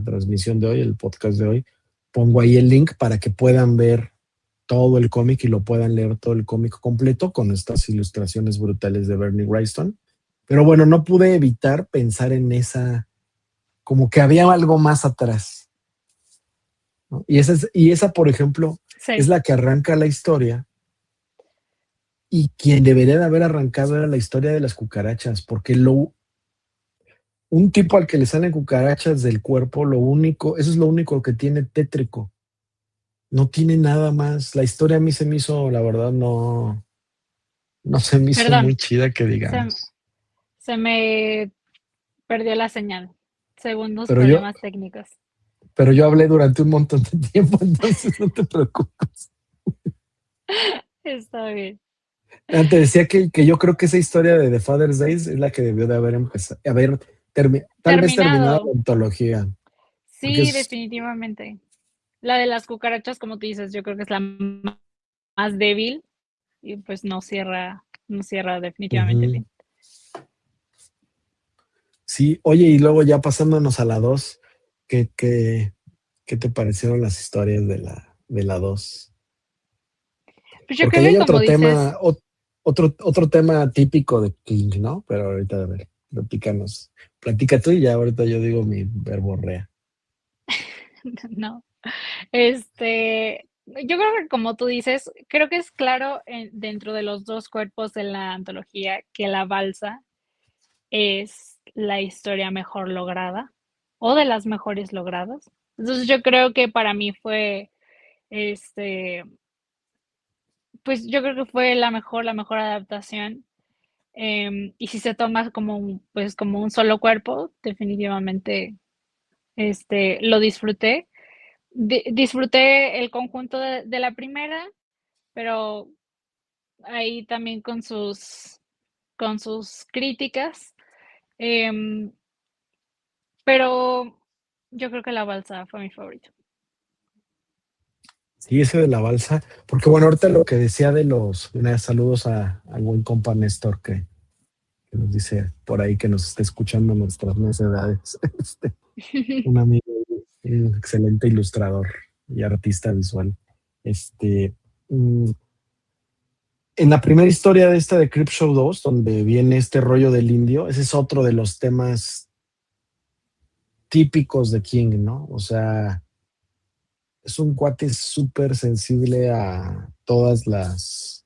transmisión de hoy, el podcast de hoy, pongo ahí el link para que puedan ver todo el cómic y lo puedan leer todo el cómic completo con estas ilustraciones brutales de Bernie Wrightson. Pero bueno, no pude evitar pensar en esa, como que había algo más atrás, ¿no? Y esa, por ejemplo, es Sí. la que arranca la historia, y quien debería de haber arrancado era la historia de las cucarachas, porque un tipo al que le salen cucarachas del cuerpo, eso es lo único que tiene tétrico. No tiene nada más. La historia a mí se me hizo, la verdad, no se me hizo muy Perdón. chida que Se, digamos. se me perdió la señal. Segundos Pero yo, problemas técnicos. pero yo hablé durante un montón de tiempo, entonces no te preocupes. Está bien. Te decía que yo creo que esa historia de The Father's Days es la que debió de haber empezado, tal vez terminado Terminado. la antología, porque Sí, definitivamente. La de las cucarachas, como tú dices, yo creo que es la más débil y pues no cierra definitivamente ujú. bien. Sí, oye, y luego ya pasándonos a la 2, ¿qué, qué, qué te parecieron las historias de la 2? Pues yo Porque creo ya que hay como otro dices, tema, otro tema típico de King, ¿no? Pero ahorita, a ver, platica tú y ya ahorita yo digo mi verborrea. no. Yo creo que como tú dices, creo que es claro dentro de los dos cuerpos de la antología que la balsa es la historia mejor lograda o de las mejores logradas. Entonces yo creo que para mí fue, este, pues yo creo que fue la mejor adaptación. Y si se toma como pues como un solo cuerpo, definitivamente lo disfruté. Disfruté el conjunto de la primera, pero ahí también con sus críticas. Em, pero yo creo que la balsa fue mi favorito. Sí, ese de la balsa, porque bueno, ahorita lo que decía de saludos al buen compa Néstor que nos dice por ahí que nos está escuchando nuestras necedades. Un amigo, un excelente ilustrador y artista visual. Este, mm, en la primera historia de esta de Creepshow 2, donde viene este rollo del indio, ese es otro de los temas típicos de King, ¿no? O sea, es un cuate súper sensible a todas las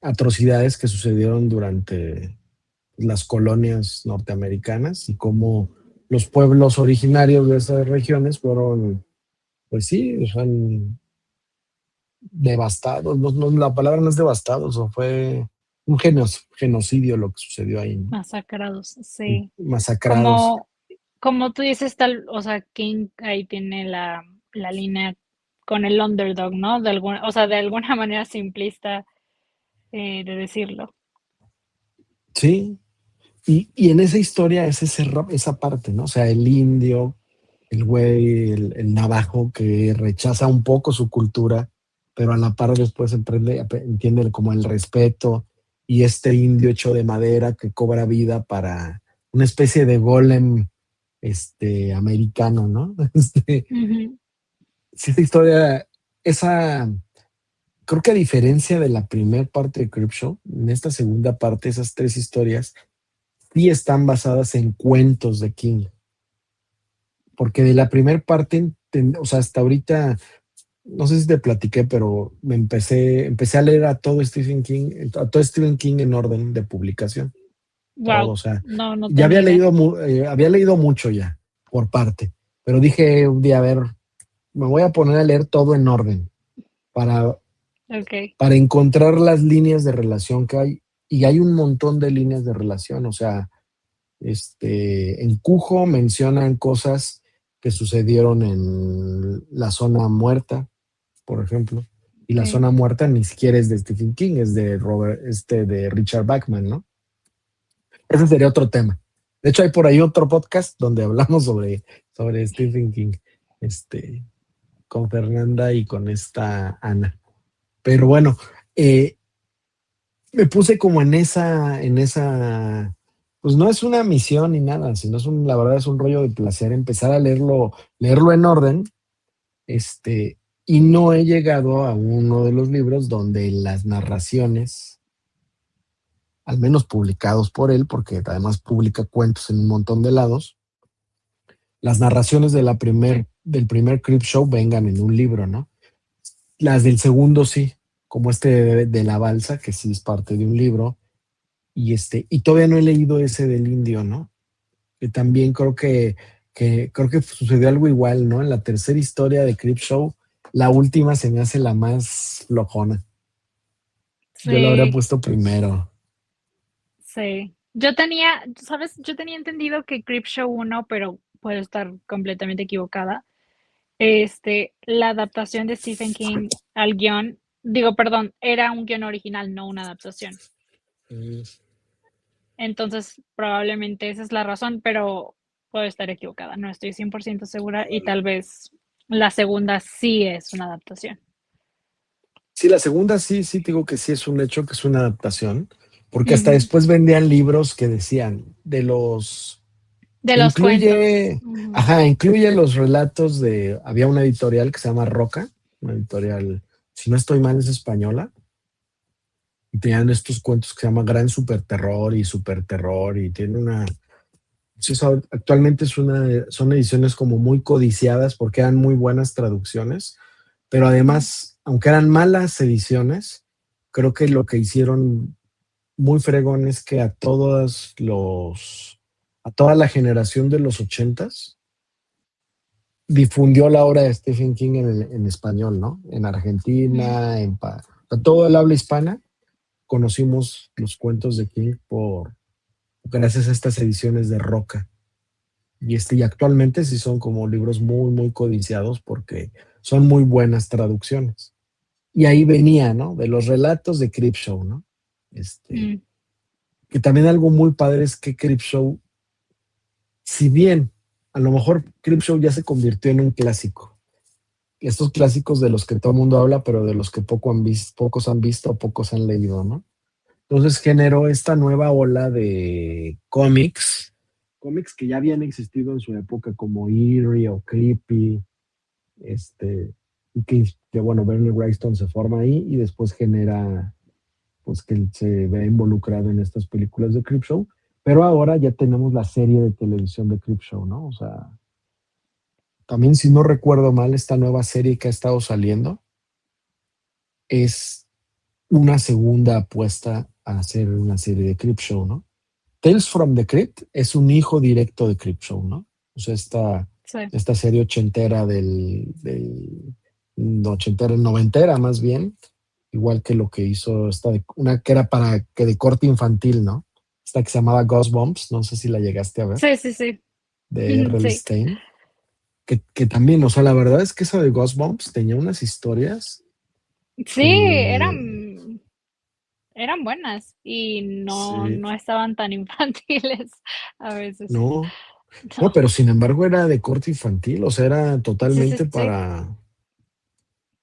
atrocidades que sucedieron durante las colonias norteamericanas y cómo los pueblos originarios de esas regiones fueron, pues sí, son devastados. La palabra no es devastados, o fue un genocidio lo que sucedió ahí, ¿no? Masacrados, sí. Masacrados. Como, como tú dices, tal, o sea, King ahí tiene la línea con el underdog, ¿no? De alguna, o sea, de alguna manera simplista de decirlo. Sí, y en esa historia es esa parte, ¿no? O sea, el indio, el güey, el navajo que rechaza un poco su cultura, pero a la par después entiende como el respeto y este indio hecho de madera que cobra vida para una especie de golem americano, ¿no? Ujú. Sí, esta historia, esa, creo que a diferencia de la primera parte de Creepshow, en esta segunda parte, esas tres historias sí están basadas en cuentos de King, porque de la primera parte, o sea, hasta ahorita, no sé si te platiqué, pero empecé a leer a todo Stephen King en orden de publicación, todo, Wow, o sea, no, no ya tenía idea. había leído mucho ya, por parte, pero dije un día, a ver, me voy a poner a leer todo en orden para, Ok, para encontrar las líneas de relación que hay, y hay un montón de líneas de relación, o sea, en Cujo mencionan cosas que sucedieron en la zona muerta, por ejemplo. Y la ok, zona muerta ni siquiera es de Stephen King, es de de Richard Bachman, ¿no? Ese sería otro tema. De hecho, hay por ahí otro podcast donde hablamos sobre Stephen King, este, con Fernanda y con esta Ana. Pero bueno, eh, me puse como pues no es una misión ni nada, sino la verdad es un rollo de placer empezar a leerlo en orden, y no he llegado a uno de los libros donde las narraciones, al menos publicados por él, porque además publica cuentos en un montón de lados, las narraciones del primer Creep Show vengan en un libro, ¿no? Las del segundo sí, como de la balsa, que sí es parte de un libro. Y todavía no he leído ese del indio, ¿no? Que también creo que sucedió algo igual, ¿no? En la tercera historia de Creepshow, la última se me hace la más flojona. Yo la habría sí, puesto primero. sí. Yo tenía, ¿sabes? Yo tenía entendido que Creepshow uno, pero puedo estar completamente equivocada. La adaptación de Stephen King al guión, digo, perdón, era un guión original, no una adaptación. Mm. Entonces, probablemente esa es la razón, pero puedo estar equivocada. No estoy 100% segura y tal vez la segunda sí es una adaptación. Sí, la segunda sí, sí, te digo que sí es un hecho, que es una adaptación, porque hasta Ujú. después vendían libros que decían De los cuentos. incluye, Ujú. ajá, incluye los relatos había una editorial que se llama Roca, una editorial, si no estoy mal, es española, y tenían estos cuentos que se llama Gran Super Terror y Super Terror, y tiene sí, actualmente son ediciones como muy codiciadas porque eran muy buenas traducciones, pero Ujú. además, aunque eran malas ediciones, creo que lo que hicieron muy fregón es que a toda la generación de los ochentas difundió la obra de Stephen King en español, ¿no? En Ujú. Argentina, a todo el habla hispana, conocimos los cuentos de King gracias a estas ediciones de Roca. Y actualmente sí son como libros muy, muy codiciados porque son muy buenas traducciones. Y ahí venía, ¿no? De los relatos de Creepshow, ¿no? Mm. Que también algo muy padre es que Creepshow, si bien a lo mejor Creepshow ya se convirtió en un clásico, estos clásicos de los que todo el mundo habla, pero de los que pocos han visto o pocos han leído, ¿no? Entonces generó esta nueva ola de cómics que ya habían existido en su época, como Eerie o Creepy, y que bueno, Bernie Wrightson se forma ahí y después genera, pues que él se ve involucrado en estas películas de Creepshow, pero ahora ya tenemos la serie de televisión de Creepshow, ¿no? O sea, también si no recuerdo mal, esta nueva serie que ha estado saliendo es una segunda apuesta a hacer una serie de Creepshow, ¿no? Tales from the Crypt es un hijo directo de Creepshow, ¿no? O sea, Sí. esta serie ochentera no, ochentera, noventera más bien, igual que lo que hizo una que era para que de corte infantil, ¿no? Esta que se llamaba Goosebumps, no sé si la llegaste a ver, Sí, sí, sí. de R.L. Sí. Stein, que también, o sea, la verdad es que esa de Goosebumps tenía unas historias Sí, que eran buenas y no, sí, no estaban tan infantiles a veces. no, no, No. pero sin embargo era de corte infantil, o sea, era Sí, sí, totalmente sí. para...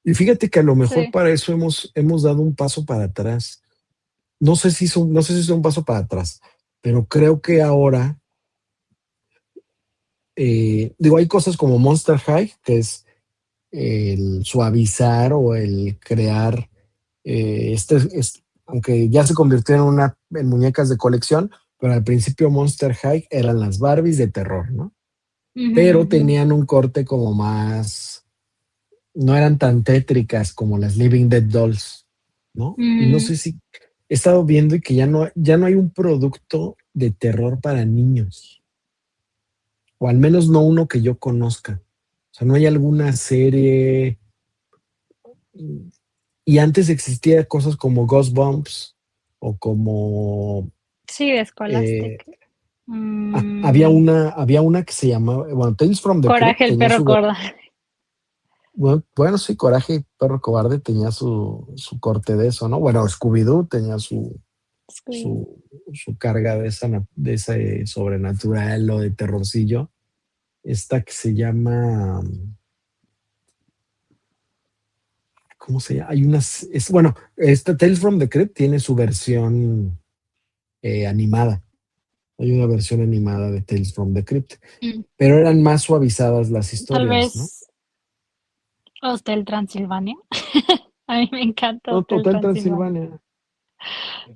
Y fíjate que a lo mejor Sí. para eso hemos dado un paso para atrás. No sé si es un paso para atrás, pero creo que ahora, digo, hay cosas como Monster High, que es el suavizar o el crear, aunque ya se convirtió en muñecas de colección, pero al principio Monster High eran las Barbies de terror, ¿no? Ujú, Pero ujú. tenían un corte como más, no eran tan tétricas como las Living Dead Dolls, ¿no? Y no Mm, sé si he estado viendo y que ya no hay un producto de terror para niños, o al menos no uno que yo conozca. O sea, no hay alguna serie. Y antes existía cosas como Ghost Bumps o como sí, de eh, Scholastic. Mm, había una que se llamaba, bueno, Tales from the Crypt Coraje el tenía perro su, cobarde. bueno, sí, Coraje, Perro Cobarde tenía su corte de eso, ¿no? Bueno, Scooby-Doo tenía Scream. su carga de ese sobrenatural o de terrorcillo. Esta que se llama, ¿cómo se llama? Bueno, esta Tales from the Crypt tiene su versión animada. Hay una versión animada de Tales from the Crypt, Mm, pero eran más suavizadas las Tal historias, ¿no? vez Hotel Transilvania. A mí me encanta No, Hotel Total Transilvania. Transilvania.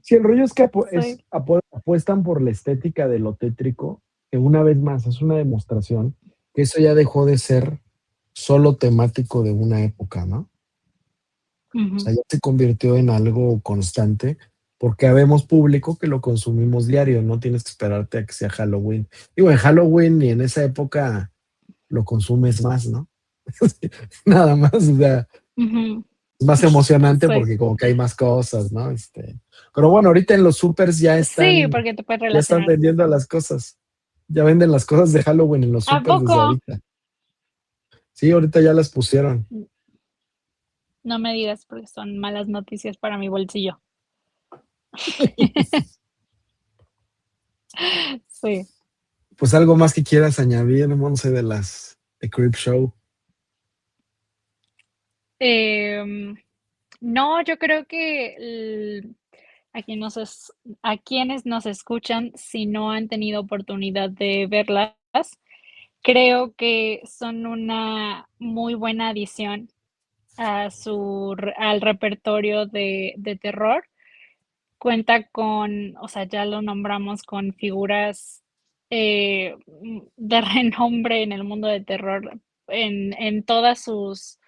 Sí, el rollo es que Sí. apuestan por la estética de lo tétrico, que una vez más es una demostración que eso ya dejó de ser solo temático de una época, ¿no? O Ujú. sea, ya se convirtió en algo constante porque habemos público que lo consumimos diario, no tienes que esperarte a que sea Halloween. Digo, en Halloween y en esa época lo consumes más, ¿no? Nada más, o sea, Ujú. es más emocionante Sí. porque como que hay más cosas, ¿no? Pero bueno, ahorita en los supers Sí, porque te puedes ya están relacionar. vendiendo las cosas. Ya venden las cosas de Halloween en los ¿A supers poco? desde ahorita. Sí, ahorita ya las pusieron. No me digas porque son malas noticias para mi bolsillo. Sí. Pues algo más que quieras añadir, Monse, de Creep Show. Em, no, yo creo que a a quienes nos escuchan, si no han tenido oportunidad de verlas, creo que son una muy buena adición al repertorio de terror. Cuenta con, o sea, ya lo nombramos con figuras de renombre en el mundo de terror en todas sus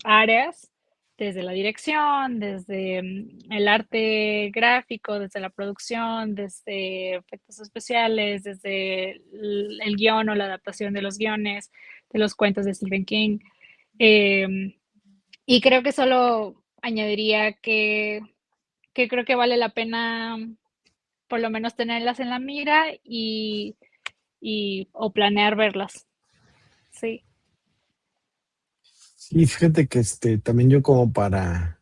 áreas, desde la dirección, desde el arte gráfico, desde la producción, desde efectos especiales, desde el guión o la adaptación de los guiones, de los cuentos de Stephen King. Em, y creo que solo añadiría que creo que vale la pena por lo menos tenerlas en la mira o planear verlas. Sí. Y fíjate que también yo como para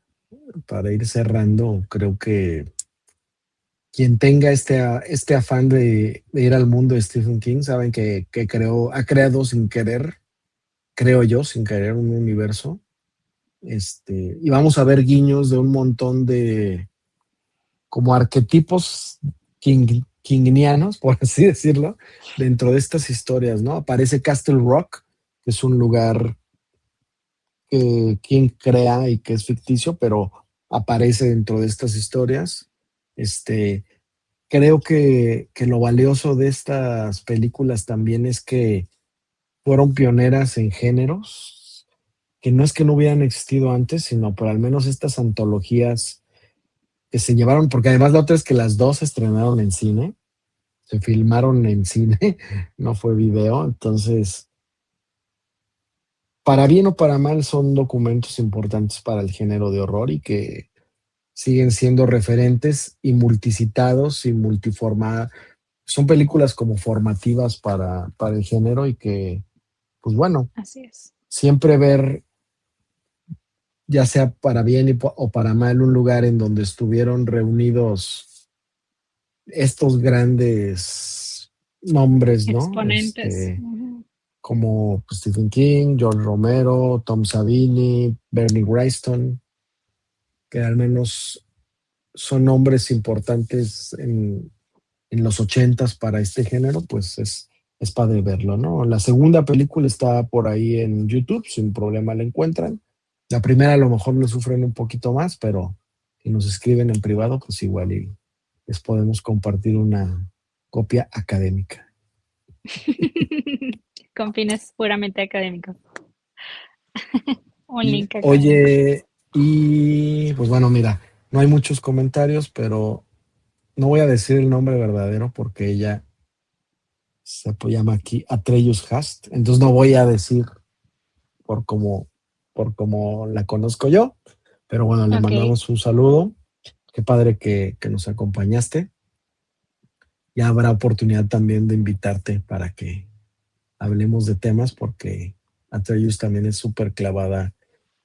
ir cerrando, creo que quien tenga este afán de ir al mundo de Stephen King, saben que ha creado sin querer creo yo, sin caer en un universo. Y vamos a ver guiños de un montón de como arquetipos kingnianos, por así decirlo, dentro de estas historias, ¿no? Aparece Castle Rock, que es un lugar que King crea y que es ficticio, pero aparece dentro de estas historias. Este, Creo que lo valioso de estas películas también es que fueron pioneras en géneros que no es que no hubieran existido antes, sino por al menos estas antologías que se llevaron, porque además la otra es que las dos se estrenaron en cine, se filmaron en cine, no fue video, entonces, para bien o para mal, son documentos importantes para el género de horror y que siguen siendo referentes y multicitados y multiformadas. Son películas como formativas para el género y que, pues bueno, Así es. siempre ver, ya sea para bien o para mal, un lugar en donde estuvieron reunidos estos grandes nombres, ¿no? Exponentes. Ujú. Como pues, Stephen King, George Romero, Tom Savini, Bernie Wrightson, que al menos son nombres importantes en los ochentas para este género, pues es padre verlo, ¿no? La segunda película está por ahí en YouTube, sin problema la encuentran. La primera a lo mejor le sufren un poquito más, pero si nos escriben en privado, pues igual y les podemos compartir una copia académica. Con fines puramente académicos. Un Y link académico. oye, y pues bueno, mira, no hay muchos comentarios, pero no voy a decir el nombre verdadero porque ella llama aquí Atreus Hast, entonces no voy a decir por cómo, por cómo la conozco yo, pero bueno, le Ok. mandamos un saludo. Qué padre que nos acompañaste. Ya habrá oportunidad también de invitarte para que hablemos de temas porque Atreus también es súper clavada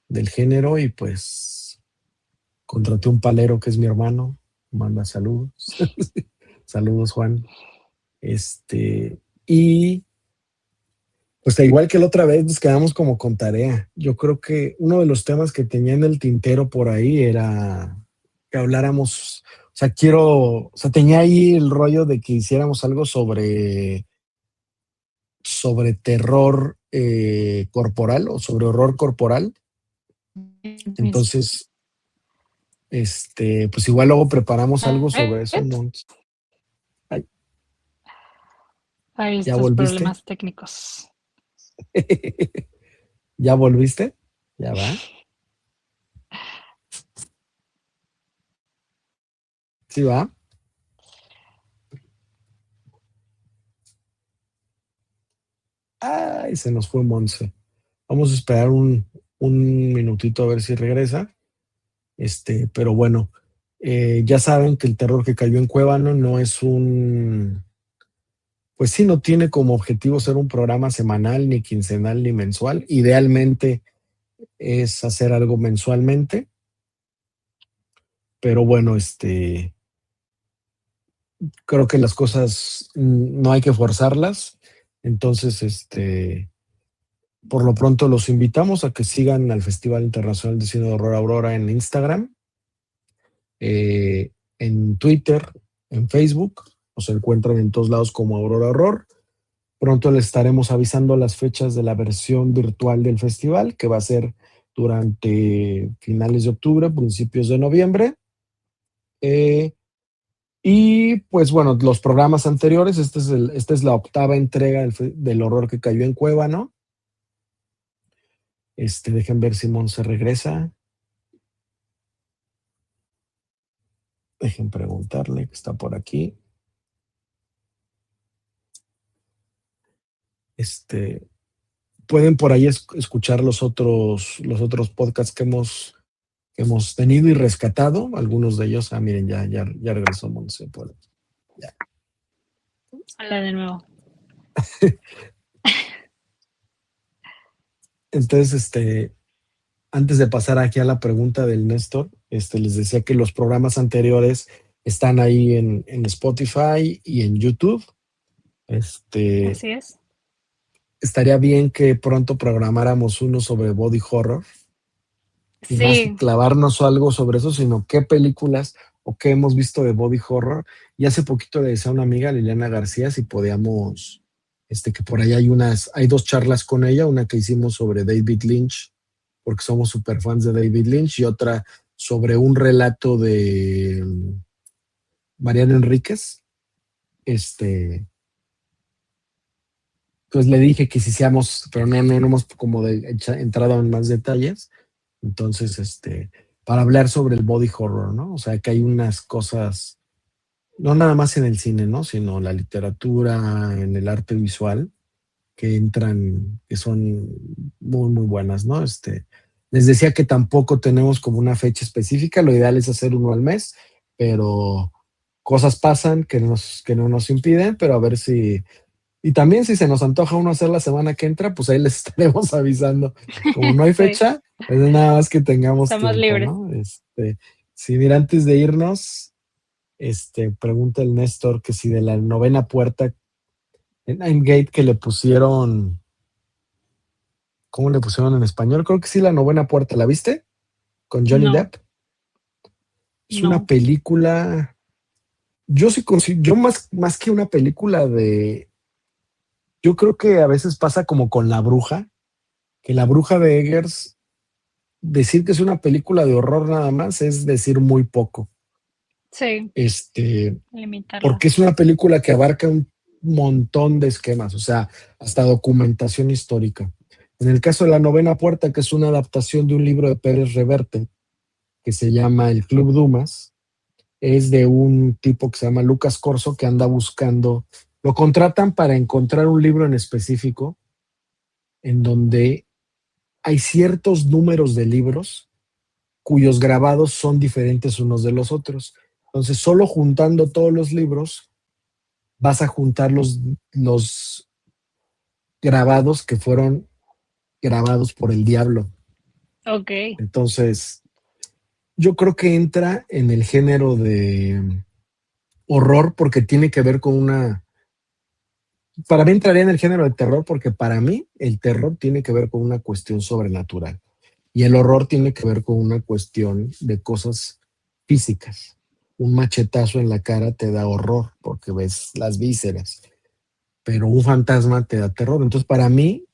del género y pues contraté un palero que es mi hermano, manda saludos. Saludos, Juan. Y pues igual que la otra vez nos quedamos como con tarea. Yo creo que uno de los temas que tenía en el tintero por ahí era que habláramos, o sea, tenía ahí el rollo de que hiciéramos algo sobre terror corporal o sobre horror corporal. Entonces, pues igual luego preparamos algo sobre eso. Ay, Ay, ¿ya estos volviste? problemas técnicos. ¿Ya volviste? ¿Ya va? ¿Sí va? Ay, se nos fue Monse. Vamos a esperar un minutito a ver si regresa. Pero bueno, ya saben que el terror que cayó en Cuébano no es pues sí, no tiene como objetivo ser un programa semanal, ni quincenal, ni mensual. Idealmente es hacer algo mensualmente, pero bueno, creo que las cosas no hay que forzarlas. Entonces, por lo pronto los invitamos a que sigan al Festival Internacional de Cine de Horror Aurora en Instagram, en Twitter, en Facebook. Nos encuentran en todos lados como Aurora Horror. Pronto les estaremos avisando las fechas de la versión virtual del festival, que va a ser durante finales de octubre, principios de noviembre. Y pues bueno, los programas anteriores, esta es la octava entrega del horror que cayó en Cueva, ¿no? Dejen ver si Mon se regresa. Dejen preguntarle que está por aquí. Pueden por ahí escuchar los otros podcasts que hemos tenido y rescatado. Algunos de ellos, miren, ya regresó Monse. Ya. Hola de nuevo. Entonces, antes de pasar aquí a la pregunta del Néstor, les decía que los programas anteriores están ahí en Spotify y en YouTube. Así es. estaría bien que pronto programáramos uno sobre body horror y más que Sí, clavarnos o algo sobre eso, sino qué películas o qué hemos visto de body horror. Y hace poquito le decía a una amiga, Liliana García, si podíamos, que por ahí hay dos charlas con ella, una que hicimos sobre David Lynch, porque somos súper fans de David Lynch, y otra sobre un relato de Mariana Enríquez. Este, pues le dije que si hiciéramos, pero no hemos como entrado en más detalles. Entonces, para hablar sobre el body horror, ¿no? O sea, que hay unas cosas, no nada más en el cine, ¿no? Sino la literatura, en el arte visual, que entran, que son muy, muy buenas, ¿no? Les decía que tampoco tenemos como una fecha específica, lo ideal es hacer uno al mes, pero cosas pasan que no nos impiden, pero a ver si y también si se nos antoja uno hacer la semana que entra, pues ahí les estaremos avisando. Como no hay sí, fecha, es nada más que tengamos estamos tiempo, libres. ¿no? Sí, mira, antes de irnos, pregunta el Néstor que si de la novena puerta en Nine Gate que le pusieron, ¿cómo le pusieron en español? Creo que sí, la novena puerta, ¿la viste? Con Johnny No, Depp. Es una no, película, yo sí consigo, yo más que una película yo creo que a veces pasa como con La Bruja, que La Bruja de Eggers decir que es una película de horror nada más es decir muy poco. sí, Este, limitarla. Porque es una película que abarca un montón de esquemas, o sea, hasta documentación histórica. En el caso de La Novena Puerta, que es una adaptación de un libro de Pérez Reverte, que se llama El Club Dumas, es de un tipo que se llama Lucas Corso, que anda buscando, lo contratan para encontrar un libro en específico en donde hay ciertos números de libros cuyos grabados son diferentes unos de los otros. Entonces, solo juntando todos los libros, vas a juntar los grabados que fueron grabados por el diablo. Ok, Entonces, yo creo que entra en el género de horror porque tiene que ver con para mí entraría en el género de terror porque para mí el terror tiene que ver con una cuestión sobrenatural y el horror tiene que ver con una cuestión de cosas físicas. Un machetazo en la cara te da horror porque ves las vísceras, pero un fantasma te da terror. Entonces, para mí,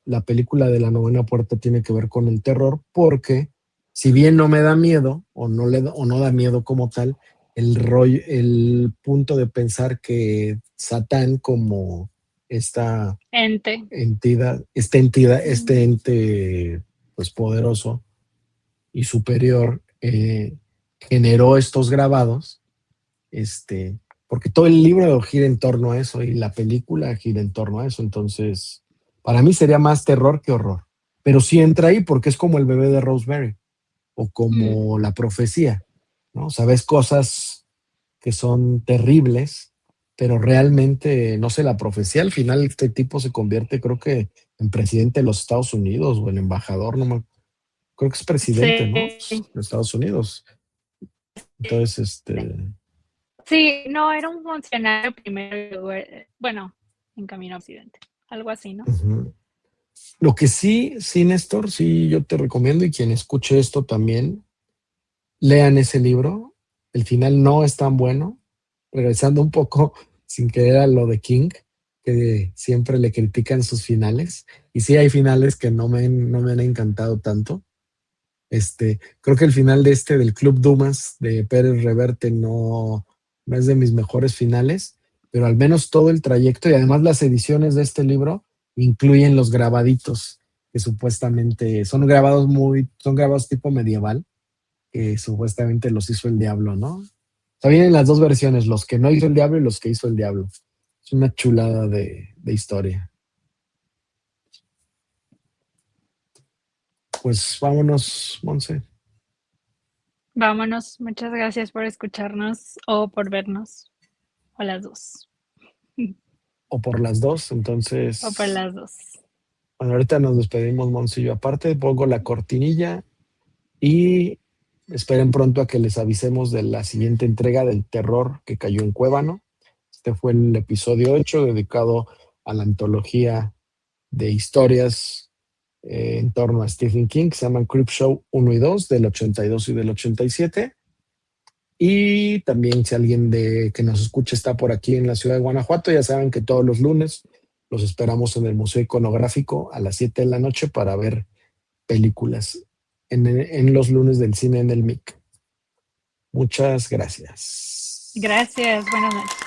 la película de La Novena Puerta tiene que ver con el terror porque si bien no me da miedo o no da miedo como tal, el punto de pensar que Satán como esta ente. este ente pues poderoso y superior generó estos grabados, porque todo el libro gira en torno a eso y la película gira en torno a eso. Entonces, para mí sería más terror que horror. Pero sí entra ahí porque es como el bebé de Rosemary o Mm, como la profecía, ¿no? Sabes cosas que son terribles, pero realmente, no sé, la profecía al final este tipo se convierte, creo que, en presidente de los Estados Unidos o en embajador, creo que es presidente, ¿no? sí, De Estados Unidos. Entonces, sí, no, era un funcionario primero, y luego, bueno, en camino a presidente, algo así, ¿no? ujú. Lo que sí, Néstor, sí, yo te recomiendo y quien escuche esto también, lean ese libro. El final no es tan bueno, regresando un poco sin querer a lo de King, que siempre le critican sus finales. Y sí hay finales que no me han encantado tanto. Creo que el final de del Club Dumas de Pérez Reverte no es de mis mejores finales, pero al menos todo el trayecto y además las ediciones de este libro incluyen los grabaditos que supuestamente son grabados tipo medieval, que supuestamente los hizo el diablo, ¿no? O sea, vienen las dos versiones, los que no hizo el diablo y los que hizo el diablo. Es una chulada de historia. Pues vámonos, Monse, Vámonos, muchas gracias por escucharnos o por vernos, o las dos, o por las dos. o por Entonces, las dos. bueno, ahorita nos despedimos, Monsillo. Aparte, pongo la cortinilla y esperen pronto a que les avisemos de la siguiente entrega del terror que cayó en Cuébano. Este fue el episodio 8 dedicado a la antología de historias en torno a Stephen King, que se llaman Creepshow 1 y 2, del 82 y del 87. Y también si alguien que nos escucha está por aquí en la ciudad de Guanajuato, ya saben que todos los lunes los esperamos en el Museo Iconográfico a las 7 de la noche para ver películas en los lunes del cine en el MIC. Muchas gracias. Gracias, buenas noches.